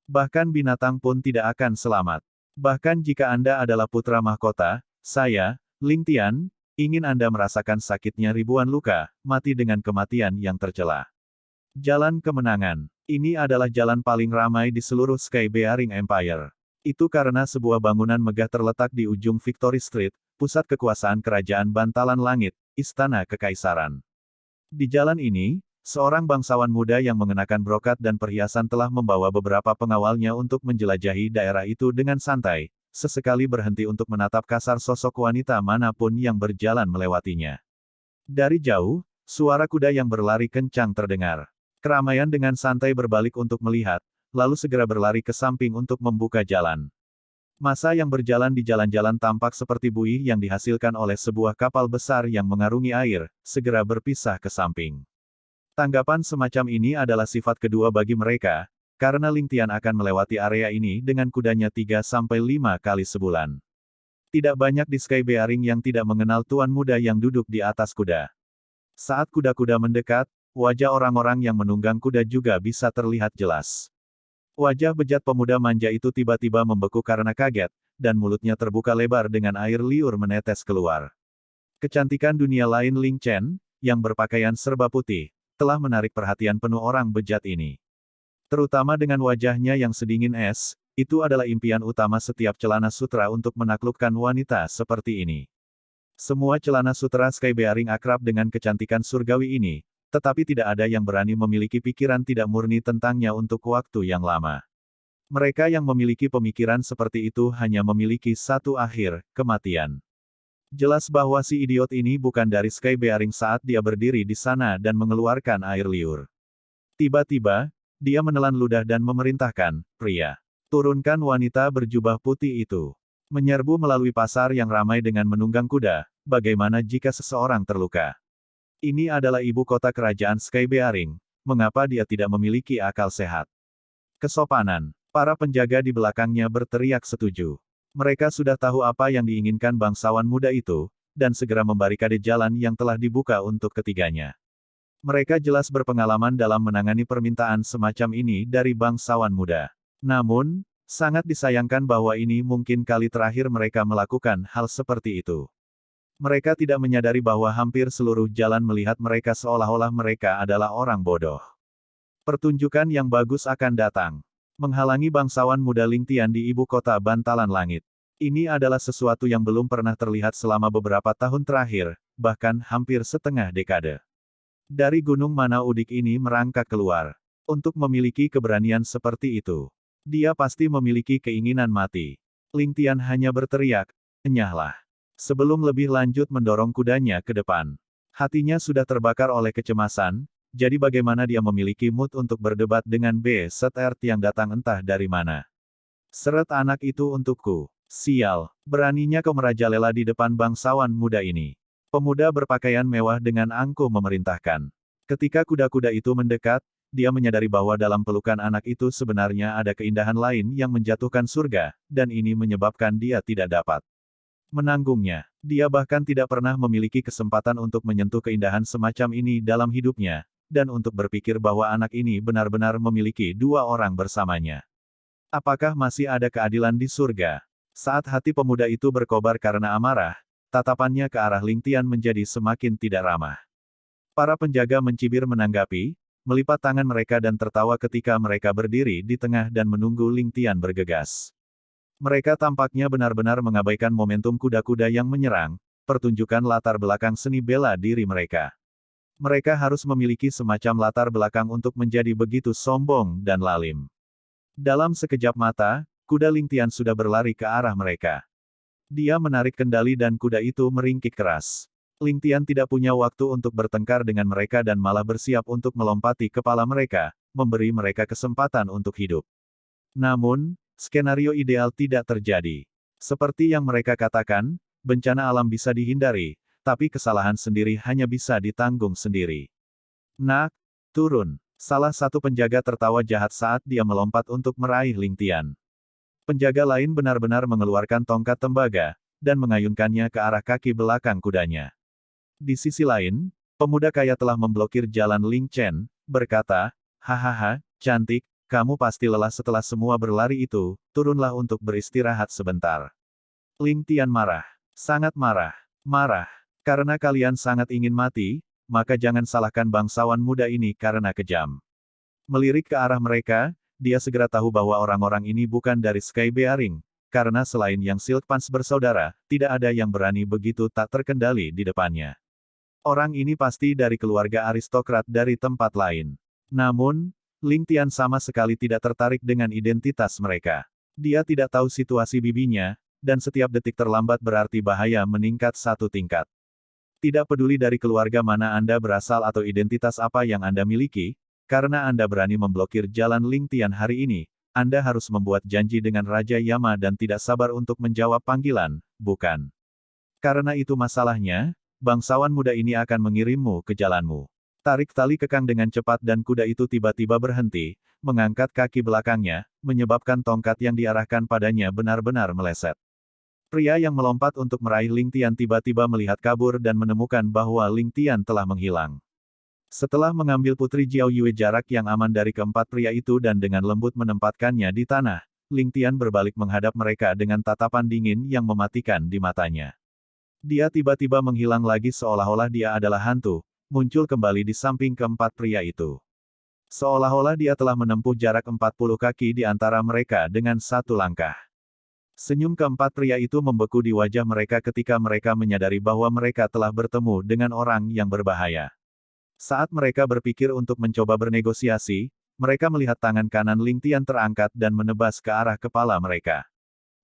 Bahkan binatang pun tidak akan selamat. Bahkan jika Anda adalah putra mahkota, saya, Ling Tian, ingin Anda merasakan sakitnya ribuan luka, mati dengan kematian yang tercela. Jalan kemenangan. Ini adalah jalan paling ramai di seluruh Sky Bearing Empire. Itu karena sebuah bangunan megah terletak di ujung Victory Street, pusat kekuasaan kerajaan Bantalan Langit, Istana Kekaisaran. Di jalan ini, seorang bangsawan muda yang mengenakan brokat dan perhiasan telah membawa beberapa pengawalnya untuk menjelajahi daerah itu dengan santai, sesekali berhenti untuk menatap kasar sosok wanita manapun yang berjalan melewatinya. Dari jauh, suara kuda yang berlari kencang terdengar. Keramaian dengan santai berbalik untuk melihat, lalu segera berlari ke samping untuk membuka jalan. Massa yang berjalan di jalan-jalan tampak seperti buih yang dihasilkan oleh sebuah kapal besar yang mengarungi air, segera berpisah ke samping. Tanggapan semacam ini adalah sifat kedua bagi mereka, karena Ling Tian akan melewati area ini dengan kudanya 3-5 kali sebulan. Tidak banyak di Sky Bearing yang tidak mengenal tuan muda yang duduk di atas kuda. Saat kuda-kuda mendekat, wajah orang-orang yang menunggang kuda juga bisa terlihat jelas. Wajah bejat pemuda manja itu tiba-tiba membeku karena kaget, dan mulutnya terbuka lebar dengan air liur menetes keluar. Kecantikan dunia lain Ling Chen, yang berpakaian serba putih, telah menarik perhatian penuh orang bejat ini. Terutama dengan wajahnya yang sedingin es, itu adalah impian utama setiap celana sutra untuk menaklukkan wanita seperti ini. Semua celana sutra Sky Bearing akrab dengan kecantikan surgawi ini, tetapi tidak ada yang berani memiliki pikiran tidak murni tentangnya untuk waktu yang lama. Mereka yang memiliki pemikiran seperti itu hanya memiliki satu akhir, kematian. Jelas bahwa si idiot ini bukan dari Sky Bearing saat dia berdiri di sana dan mengeluarkan air liur. Tiba-tiba, dia menelan ludah dan memerintahkan, "Pria, turunkan wanita berjubah putih itu. Menyerbu melalui pasar yang ramai dengan menunggang kuda, bagaimana jika seseorang terluka? Ini adalah ibu kota kerajaan Sky Bearing, mengapa dia tidak memiliki akal sehat?" Kesopanan. Para penjaga di belakangnya berteriak setuju. Mereka sudah tahu apa yang diinginkan bangsawan muda itu, dan segera membarikade jalan yang telah dibuka untuk ketiganya. Mereka jelas berpengalaman dalam menangani permintaan semacam ini dari bangsawan muda. Namun, sangat disayangkan bahwa ini mungkin kali terakhir mereka melakukan hal seperti itu. Mereka tidak menyadari bahwa hampir seluruh jalan melihat mereka seolah-olah mereka adalah orang bodoh. Pertunjukan yang bagus akan datang. Menghalangi bangsawan muda Ling Tian di ibu kota Bantalan Langit. Ini adalah sesuatu yang belum pernah terlihat selama beberapa tahun terakhir, bahkan hampir setengah dekade. Dari gunung mana udik ini merangkak keluar. Untuk memiliki keberanian seperti itu, dia pasti memiliki keinginan mati. Ling Tian hanya berteriak, "Enyahlah." Sebelum lebih lanjut mendorong kudanya ke depan. Hatinya sudah terbakar oleh kecemasan, jadi bagaimana dia memiliki mood untuk berdebat dengan B-Set yang datang entah dari mana. "Seret anak itu untukku. Sial, beraninya kau merajalela di depan bangsawan muda ini." Pemuda berpakaian mewah dengan angkuh memerintahkan. Ketika kuda-kuda itu mendekat, dia menyadari bahwa dalam pelukan anak itu sebenarnya ada keindahan lain yang menjatuhkan surga, dan ini menyebabkan dia tidak dapat menanggungnya. Dia bahkan tidak pernah memiliki kesempatan untuk menyentuh keindahan semacam ini dalam hidupnya, dan untuk berpikir bahwa anak ini benar-benar memiliki dua orang bersamanya. Apakah masih ada keadilan di surga? Saat hati pemuda itu berkobar karena amarah, tatapannya ke arah Ling Tian menjadi semakin tidak ramah. Para penjaga mencibir menanggapi, melipat tangan mereka dan tertawa ketika mereka berdiri di tengah dan menunggu Ling Tian bergegas. Mereka tampaknya benar-benar mengabaikan momentum kuda-kuda yang menyerang, pertunjukan latar belakang seni bela diri mereka. Mereka harus memiliki semacam latar belakang untuk menjadi begitu sombong dan lalim. Dalam sekejap mata, kuda Ling Tian sudah berlari ke arah mereka. Dia menarik kendali dan kuda itu meringkik keras. Ling Tian tidak punya waktu untuk bertengkar dengan mereka dan malah bersiap untuk melompati kepala mereka, memberi mereka kesempatan untuk hidup. Namun, skenario ideal tidak terjadi. Seperti yang mereka katakan, bencana alam bisa dihindari, tapi kesalahan sendiri hanya bisa ditanggung sendiri. Nak, turun. Salah satu penjaga tertawa jahat saat dia melompat untuk meraih Ling Tian. Penjaga lain benar-benar mengeluarkan tongkat tembaga, dan mengayunkannya ke arah kaki belakang kudanya. Di sisi lain, pemuda kaya telah memblokir jalan Ling Chen, berkata, "Hahaha, cantik, kamu pasti lelah setelah semua berlari itu, turunlah untuk beristirahat sebentar." Ling Tian marah. Sangat marah. Marah. Karena kalian sangat ingin mati, maka jangan salahkan bangsawan muda ini karena kejam. Melirik ke arah mereka, dia segera tahu bahwa orang-orang ini bukan dari Sky Bearing, karena selain yang Silk Pants bersaudara, tidak ada yang berani begitu tak terkendali di depannya. Orang ini pasti dari keluarga aristokrat dari tempat lain. Namun, Ling Tian sama sekali tidak tertarik dengan identitas mereka. Dia tidak tahu situasi bibinya, dan setiap detik terlambat berarti bahaya meningkat satu tingkat. Tidak peduli dari keluarga mana Anda berasal atau identitas apa yang Anda miliki, karena Anda berani memblokir jalan Ling Tian hari ini, Anda harus membuat janji dengan Raja Yama dan tidak sabar untuk menjawab panggilan, bukan? Karena itu masalahnya, bangsawan muda ini akan mengirimmu ke jalanmu. Tarik tali kekang dengan cepat dan kuda itu tiba-tiba berhenti, mengangkat kaki belakangnya, menyebabkan tongkat yang diarahkan padanya benar-benar meleset. Pria yang melompat untuk meraih Ling Tian tiba-tiba melihat kabur dan menemukan bahwa Ling Tian telah menghilang. Setelah mengambil Putri Jiao Yue jarak yang aman dari keempat pria itu dan dengan lembut menempatkannya di tanah, Ling Tian berbalik menghadap mereka dengan tatapan dingin yang mematikan di matanya. Dia tiba-tiba menghilang lagi seolah-olah dia adalah hantu, muncul kembali di samping keempat pria itu. Seolah-olah dia telah menempuh jarak 40 kaki di antara mereka dengan satu langkah. Senyum keempat pria itu membeku di wajah mereka ketika mereka menyadari bahwa mereka telah bertemu dengan orang yang berbahaya. Saat mereka berpikir untuk mencoba bernegosiasi, mereka melihat tangan kanan Ling Tian terangkat dan menebas ke arah kepala mereka.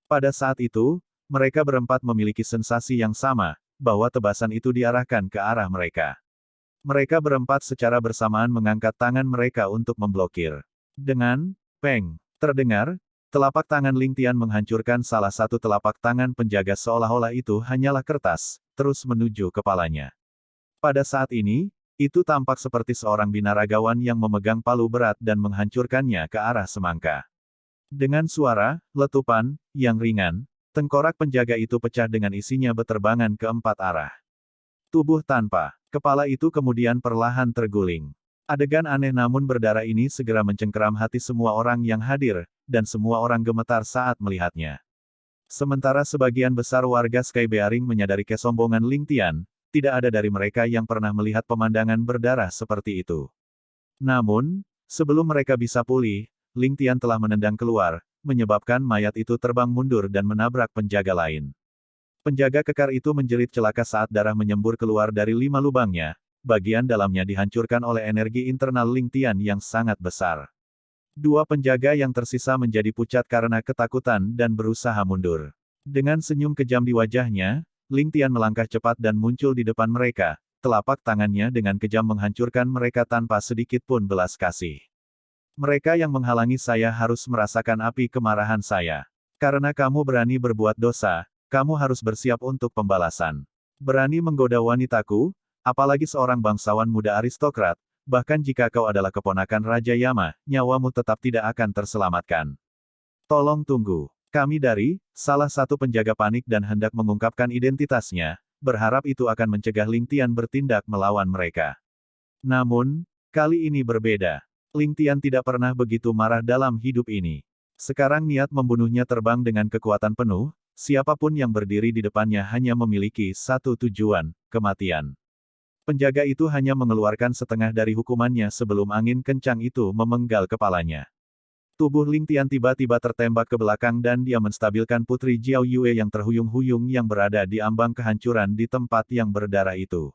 Pada saat itu, mereka berempat memiliki sensasi yang sama, bahwa tebasan itu diarahkan ke arah mereka. Mereka berempat secara bersamaan mengangkat tangan mereka untuk memblokir. Dengan peng, terdengar, telapak tangan Ling Tian menghancurkan salah satu telapak tangan penjaga seolah-olah itu hanyalah kertas, terus menuju kepalanya. Pada saat ini, itu tampak seperti seorang binaragawan yang memegang palu berat dan menghancurkannya ke arah semangka. Dengan suara, letupan, yang ringan, tengkorak penjaga itu pecah dengan isinya beterbangan ke empat arah. Tubuh tanpa kepala itu kemudian perlahan terguling. Adegan aneh namun berdarah ini segera mencengkeram hati semua orang yang hadir, dan semua orang gemetar saat melihatnya. Sementara sebagian besar warga Sky Bearing menyadari kesombongan Ling Tian, tidak ada dari mereka yang pernah melihat pemandangan berdarah seperti itu. Namun, sebelum mereka bisa pulih, Ling Tian telah menendang keluar, menyebabkan mayat itu terbang mundur dan menabrak penjaga lain. Penjaga kekar itu menjerit celaka saat darah menyembur keluar dari 5 lubangnya. Bagian dalamnya dihancurkan oleh energi internal Ling Tian yang sangat besar. Dua penjaga yang tersisa menjadi pucat karena ketakutan dan berusaha mundur. Dengan senyum kejam di wajahnya, Ling Tian melangkah cepat dan muncul di depan mereka, telapak tangannya dengan kejam menghancurkan mereka tanpa sedikit pun belas kasih. Mereka yang menghalangi saya harus merasakan api kemarahan saya. Karena kamu berani berbuat dosa, kamu harus bersiap untuk pembalasan. Berani menggoda wanitaku, apalagi seorang bangsawan muda aristokrat, bahkan jika kau adalah keponakan Raja Yama, nyawamu tetap tidak akan terselamatkan. Tolong tunggu. Kami dari, salah satu penjaga panik dan hendak mengungkapkan identitasnya, berharap itu akan mencegah Ling Tian bertindak melawan mereka. Namun, kali ini berbeda. Ling Tian tidak pernah begitu marah dalam hidup ini. Sekarang niat membunuhnya terbang dengan kekuatan penuh, siapapun yang berdiri di depannya hanya memiliki satu tujuan, kematian. Penjaga itu hanya mengeluarkan setengah dari hukumannya sebelum angin kencang itu memenggal kepalanya. Tubuh Ling Tian tiba-tiba tertembak ke belakang dan dia menstabilkan Putri Jiao Yue yang terhuyung-huyung yang berada di ambang kehancuran di tempat yang berdarah itu.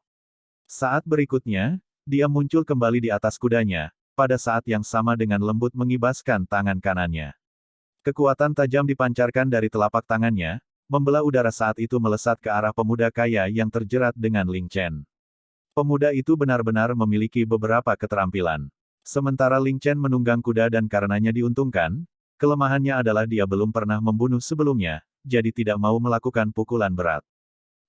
Saat berikutnya, dia muncul kembali di atas kudanya, pada saat yang sama dengan lembut mengibaskan tangan kanannya. Kekuatan tajam dipancarkan dari telapak tangannya, membelah udara saat itu melesat ke arah pemuda kaya yang terjerat dengan Ling Chen. Pemuda itu benar-benar memiliki beberapa keterampilan. Sementara Ling Chen menunggang kuda dan karenanya diuntungkan, kelemahannya adalah dia belum pernah membunuh sebelumnya, jadi tidak mau melakukan pukulan berat.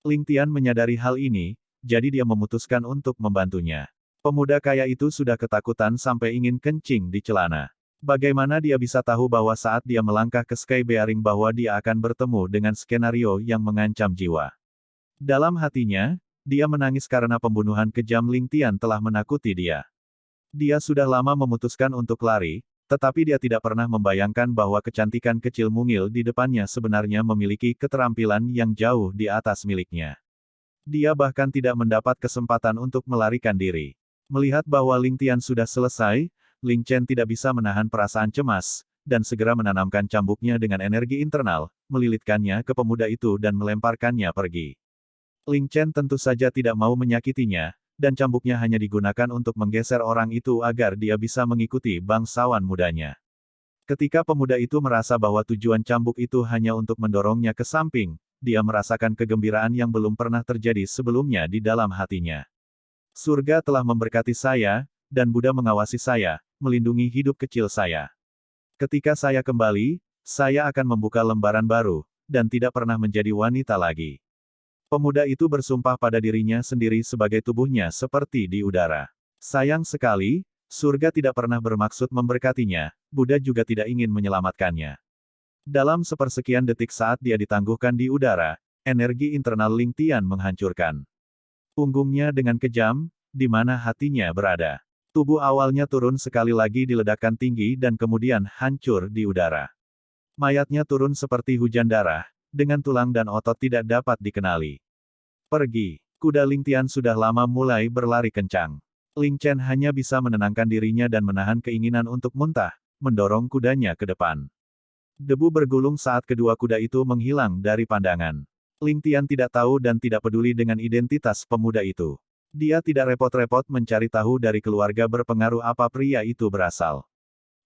Ling Tian menyadari hal ini, jadi dia memutuskan untuk membantunya. Pemuda kaya itu sudah ketakutan sampai ingin kencing di celana. Bagaimana dia bisa tahu bahwa saat dia melangkah ke Sky Bearing bahwa dia akan bertemu dengan skenario yang mengancam jiwa. Dalam hatinya, dia menangis karena pembunuhan kejam Ling Tian telah menakuti dia. Dia sudah lama memutuskan untuk lari, tetapi dia tidak pernah membayangkan bahwa kecantikan kecil mungil di depannya sebenarnya memiliki keterampilan yang jauh di atas miliknya. Dia bahkan tidak mendapat kesempatan untuk melarikan diri. Melihat bahwa Ling Tian sudah selesai, Ling Chen tidak bisa menahan perasaan cemas, dan segera menanamkan cambuknya dengan energi internal, melilitkannya ke pemuda itu dan melemparkannya pergi. Ling Chen tentu saja tidak mau menyakitinya, dan cambuknya hanya digunakan untuk menggeser orang itu agar dia bisa mengikuti bangsawan mudanya. Ketika pemuda itu merasa bahwa tujuan cambuk itu hanya untuk mendorongnya ke samping, dia merasakan kegembiraan yang belum pernah terjadi sebelumnya di dalam hatinya. Surga telah memberkati saya, dan Buddha mengawasi saya, melindungi hidup kecil saya. Ketika saya kembali, saya akan membuka lembaran baru, dan tidak pernah menjadi wanita lagi. Pemuda itu bersumpah pada dirinya sendiri sebagai tubuhnya seperti di udara. Sayang sekali, surga tidak pernah bermaksud memberkatinya, Buddha juga tidak ingin menyelamatkannya. Dalam sepersekian detik saat dia ditangguhkan di udara, energi internal Ling Tian menghancurkan punggungnya dengan kejam, di mana hatinya berada. Tubuh awalnya turun sekali lagi di ledakan tinggi dan kemudian hancur di udara. Mayatnya turun seperti hujan darah, dengan tulang dan otot tidak dapat dikenali. Pergi. Kuda Ling Tian sudah lama mulai berlari kencang. Ling Chen hanya bisa menenangkan dirinya dan menahan keinginan untuk muntah, mendorong kudanya ke depan. Debu bergulung saat kedua kuda itu menghilang dari pandangan. Ling Tian tidak tahu dan tidak peduli dengan identitas pemuda itu. Dia tidak repot-repot mencari tahu dari keluarga berpengaruh apa pria itu berasal.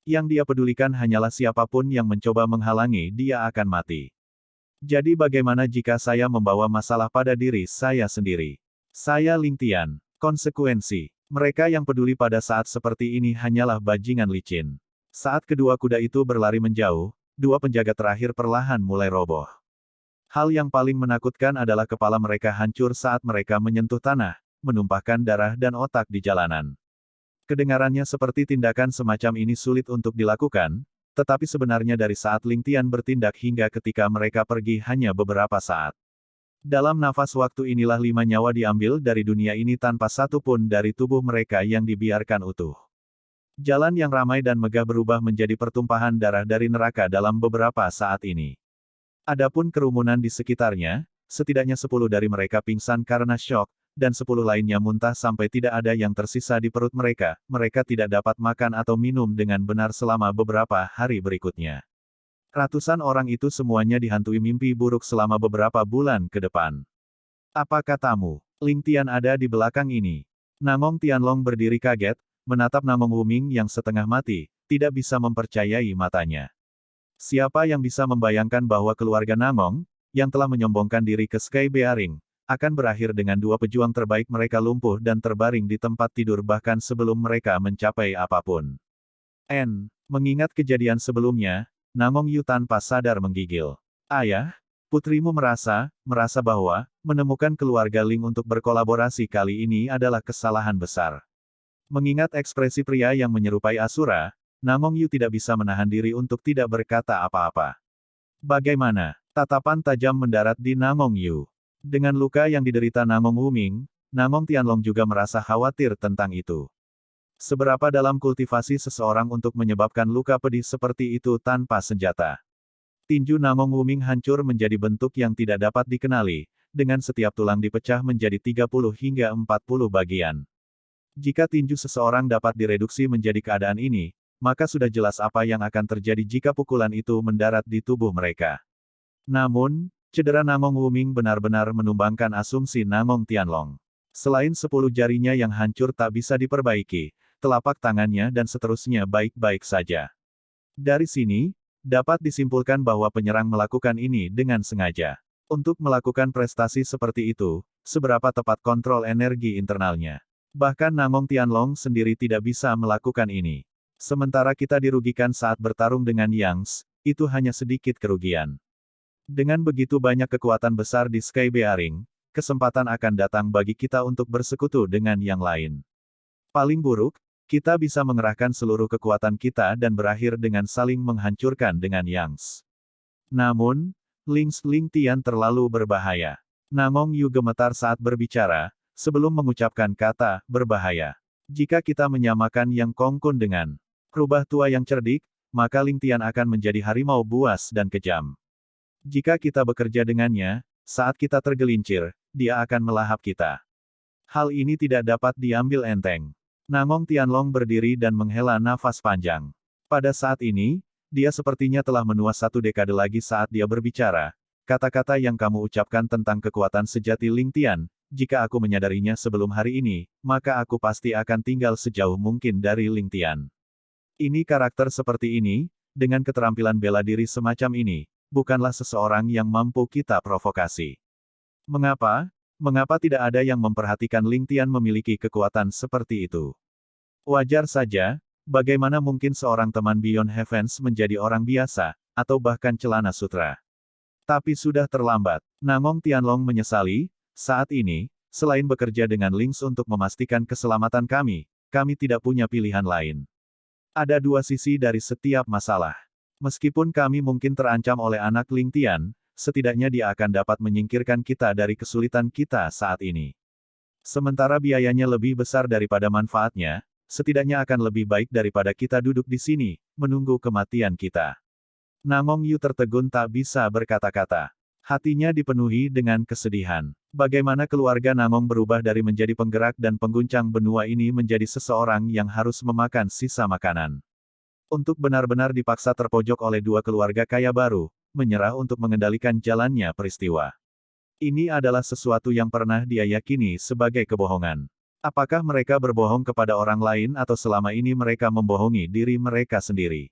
Yang dia pedulikan hanyalah siapapun yang mencoba menghalangi dia akan mati. Jadi bagaimana jika saya membawa masalah pada diri saya sendiri? Saya Ling Tian. Konsekuensi. Mereka yang peduli pada saat seperti ini hanyalah bajingan licin. Saat kedua kuda itu berlari menjauh, dua penjaga terakhir perlahan mulai roboh. Hal yang paling menakutkan adalah kepala mereka hancur saat mereka menyentuh tanah, menumpahkan darah dan otak di jalanan. Kedengarannya seperti tindakan semacam ini sulit untuk dilakukan, tetapi sebenarnya dari saat Ling Tian bertindak hingga ketika mereka pergi hanya beberapa saat. Dalam nafas waktu inilah 5 nyawa diambil dari dunia ini tanpa satu pun dari tubuh mereka yang dibiarkan utuh. Jalan yang ramai dan megah berubah menjadi pertumpahan darah dari neraka dalam beberapa saat ini. Adapun kerumunan di sekitarnya, setidaknya 10 dari mereka pingsan karena syok, dan 10 lainnya muntah sampai tidak ada yang tersisa di perut mereka. Mereka tidak dapat makan atau minum dengan benar selama beberapa hari berikutnya. Ratusan orang itu semuanya dihantui mimpi buruk selama beberapa bulan ke depan. Apa katamu? Ling Tian ada di belakang ini. Namong Tianlong berdiri kaget, menatap Namong Wuming yang setengah mati, tidak bisa mempercayai matanya. Siapa yang bisa membayangkan bahwa keluarga Namong, yang telah menyombongkan diri ke Sky Bearing, akan berakhir dengan dua pejuang terbaik mereka lumpuh dan terbaring di tempat tidur bahkan sebelum mereka mencapai apapun. Mengingat kejadian sebelumnya, Namong Yu tanpa sadar menggigil. Ayah, putrimu merasa bahwa, menemukan keluarga Ling untuk berkolaborasi kali ini adalah kesalahan besar. Mengingat ekspresi pria yang menyerupai Asura, Namong Yu tidak bisa menahan diri untuk tidak berkata apa-apa. Bagaimana? Tatapan tajam mendarat di Namong Yu. Dengan luka yang diderita Namong Wuming, Namong Tianlong juga merasa khawatir tentang itu. Seberapa dalam kultivasi seseorang untuk menyebabkan luka pedih seperti itu tanpa senjata? Tinju Namong Wuming hancur menjadi bentuk yang tidak dapat dikenali, dengan setiap tulang dipecah menjadi 30 hingga 40 bagian. Jika tinju seseorang dapat direduksi menjadi keadaan ini, maka sudah jelas apa yang akan terjadi jika pukulan itu mendarat di tubuh mereka. Namun, cedera Namong Wuming benar-benar menumbangkan asumsi Namong Tianlong. Selain 10 jarinya yang hancur tak bisa diperbaiki, telapak tangannya dan seterusnya baik-baik saja. Dari sini, dapat disimpulkan bahwa penyerang melakukan ini dengan sengaja. Untuk melakukan prestasi seperti itu, seberapa tepat kontrol energi internalnya. Bahkan Namong Tianlong sendiri tidak bisa melakukan ini. Sementara kita dirugikan saat bertarung dengan Yangs, itu hanya sedikit kerugian. Dengan begitu banyak kekuatan besar di Sky Bearing, kesempatan akan datang bagi kita untuk bersekutu dengan yang lain. Paling buruk, kita bisa mengerahkan seluruh kekuatan kita dan berakhir dengan saling menghancurkan dengan Yangs. Namun, Ling Tian terlalu berbahaya. Namong Yu gemetar saat berbicara, sebelum mengucapkan kata berbahaya. Jika kita menyamakan Yang Kongkun dengan rubah tua yang cerdik, maka Ling Tian akan menjadi harimau buas dan kejam. Jika kita bekerja dengannya, saat kita tergelincir, dia akan melahap kita. Hal ini tidak dapat diambil enteng. Namong Tianlong berdiri dan menghela nafas panjang. Pada saat ini, dia sepertinya telah menua 1 dekade lagi saat dia berbicara. Kata-kata yang kamu ucapkan tentang kekuatan sejati Ling Tian, jika aku menyadarinya sebelum hari ini, maka aku pasti akan tinggal sejauh mungkin dari Ling Tian. Ini karakter seperti ini, dengan keterampilan bela diri semacam ini, bukanlah seseorang yang mampu kita provokasi. Mengapa? Mengapa tidak ada yang memperhatikan Ling Tian memiliki kekuatan seperti itu? Wajar saja, bagaimana mungkin seorang teman Beyond Heavens menjadi orang biasa, atau bahkan celana sutra. Tapi sudah terlambat. Namong Tianlong menyesali, saat ini, selain bekerja dengan Lings untuk memastikan keselamatan kami tidak punya pilihan lain. Ada 2 sisi dari setiap masalah. Meskipun kami mungkin terancam oleh anak Ling Tian, setidaknya dia akan dapat menyingkirkan kita dari kesulitan kita saat ini. Sementara biayanya lebih besar daripada manfaatnya, setidaknya akan lebih baik daripada kita duduk di sini, menunggu kematian kita. Namong Yu tertegun tak bisa berkata-kata. Hatinya dipenuhi dengan kesedihan. Bagaimana keluarga Namong berubah dari menjadi penggerak dan pengguncang benua ini menjadi seseorang yang harus memakan sisa makanan. Untuk benar-benar dipaksa terpojok oleh 2 keluarga kaya baru, menyerah untuk mengendalikan jalannya peristiwa. Ini adalah sesuatu yang pernah dia yakini sebagai kebohongan. Apakah mereka berbohong kepada orang lain atau selama ini mereka membohongi diri mereka sendiri?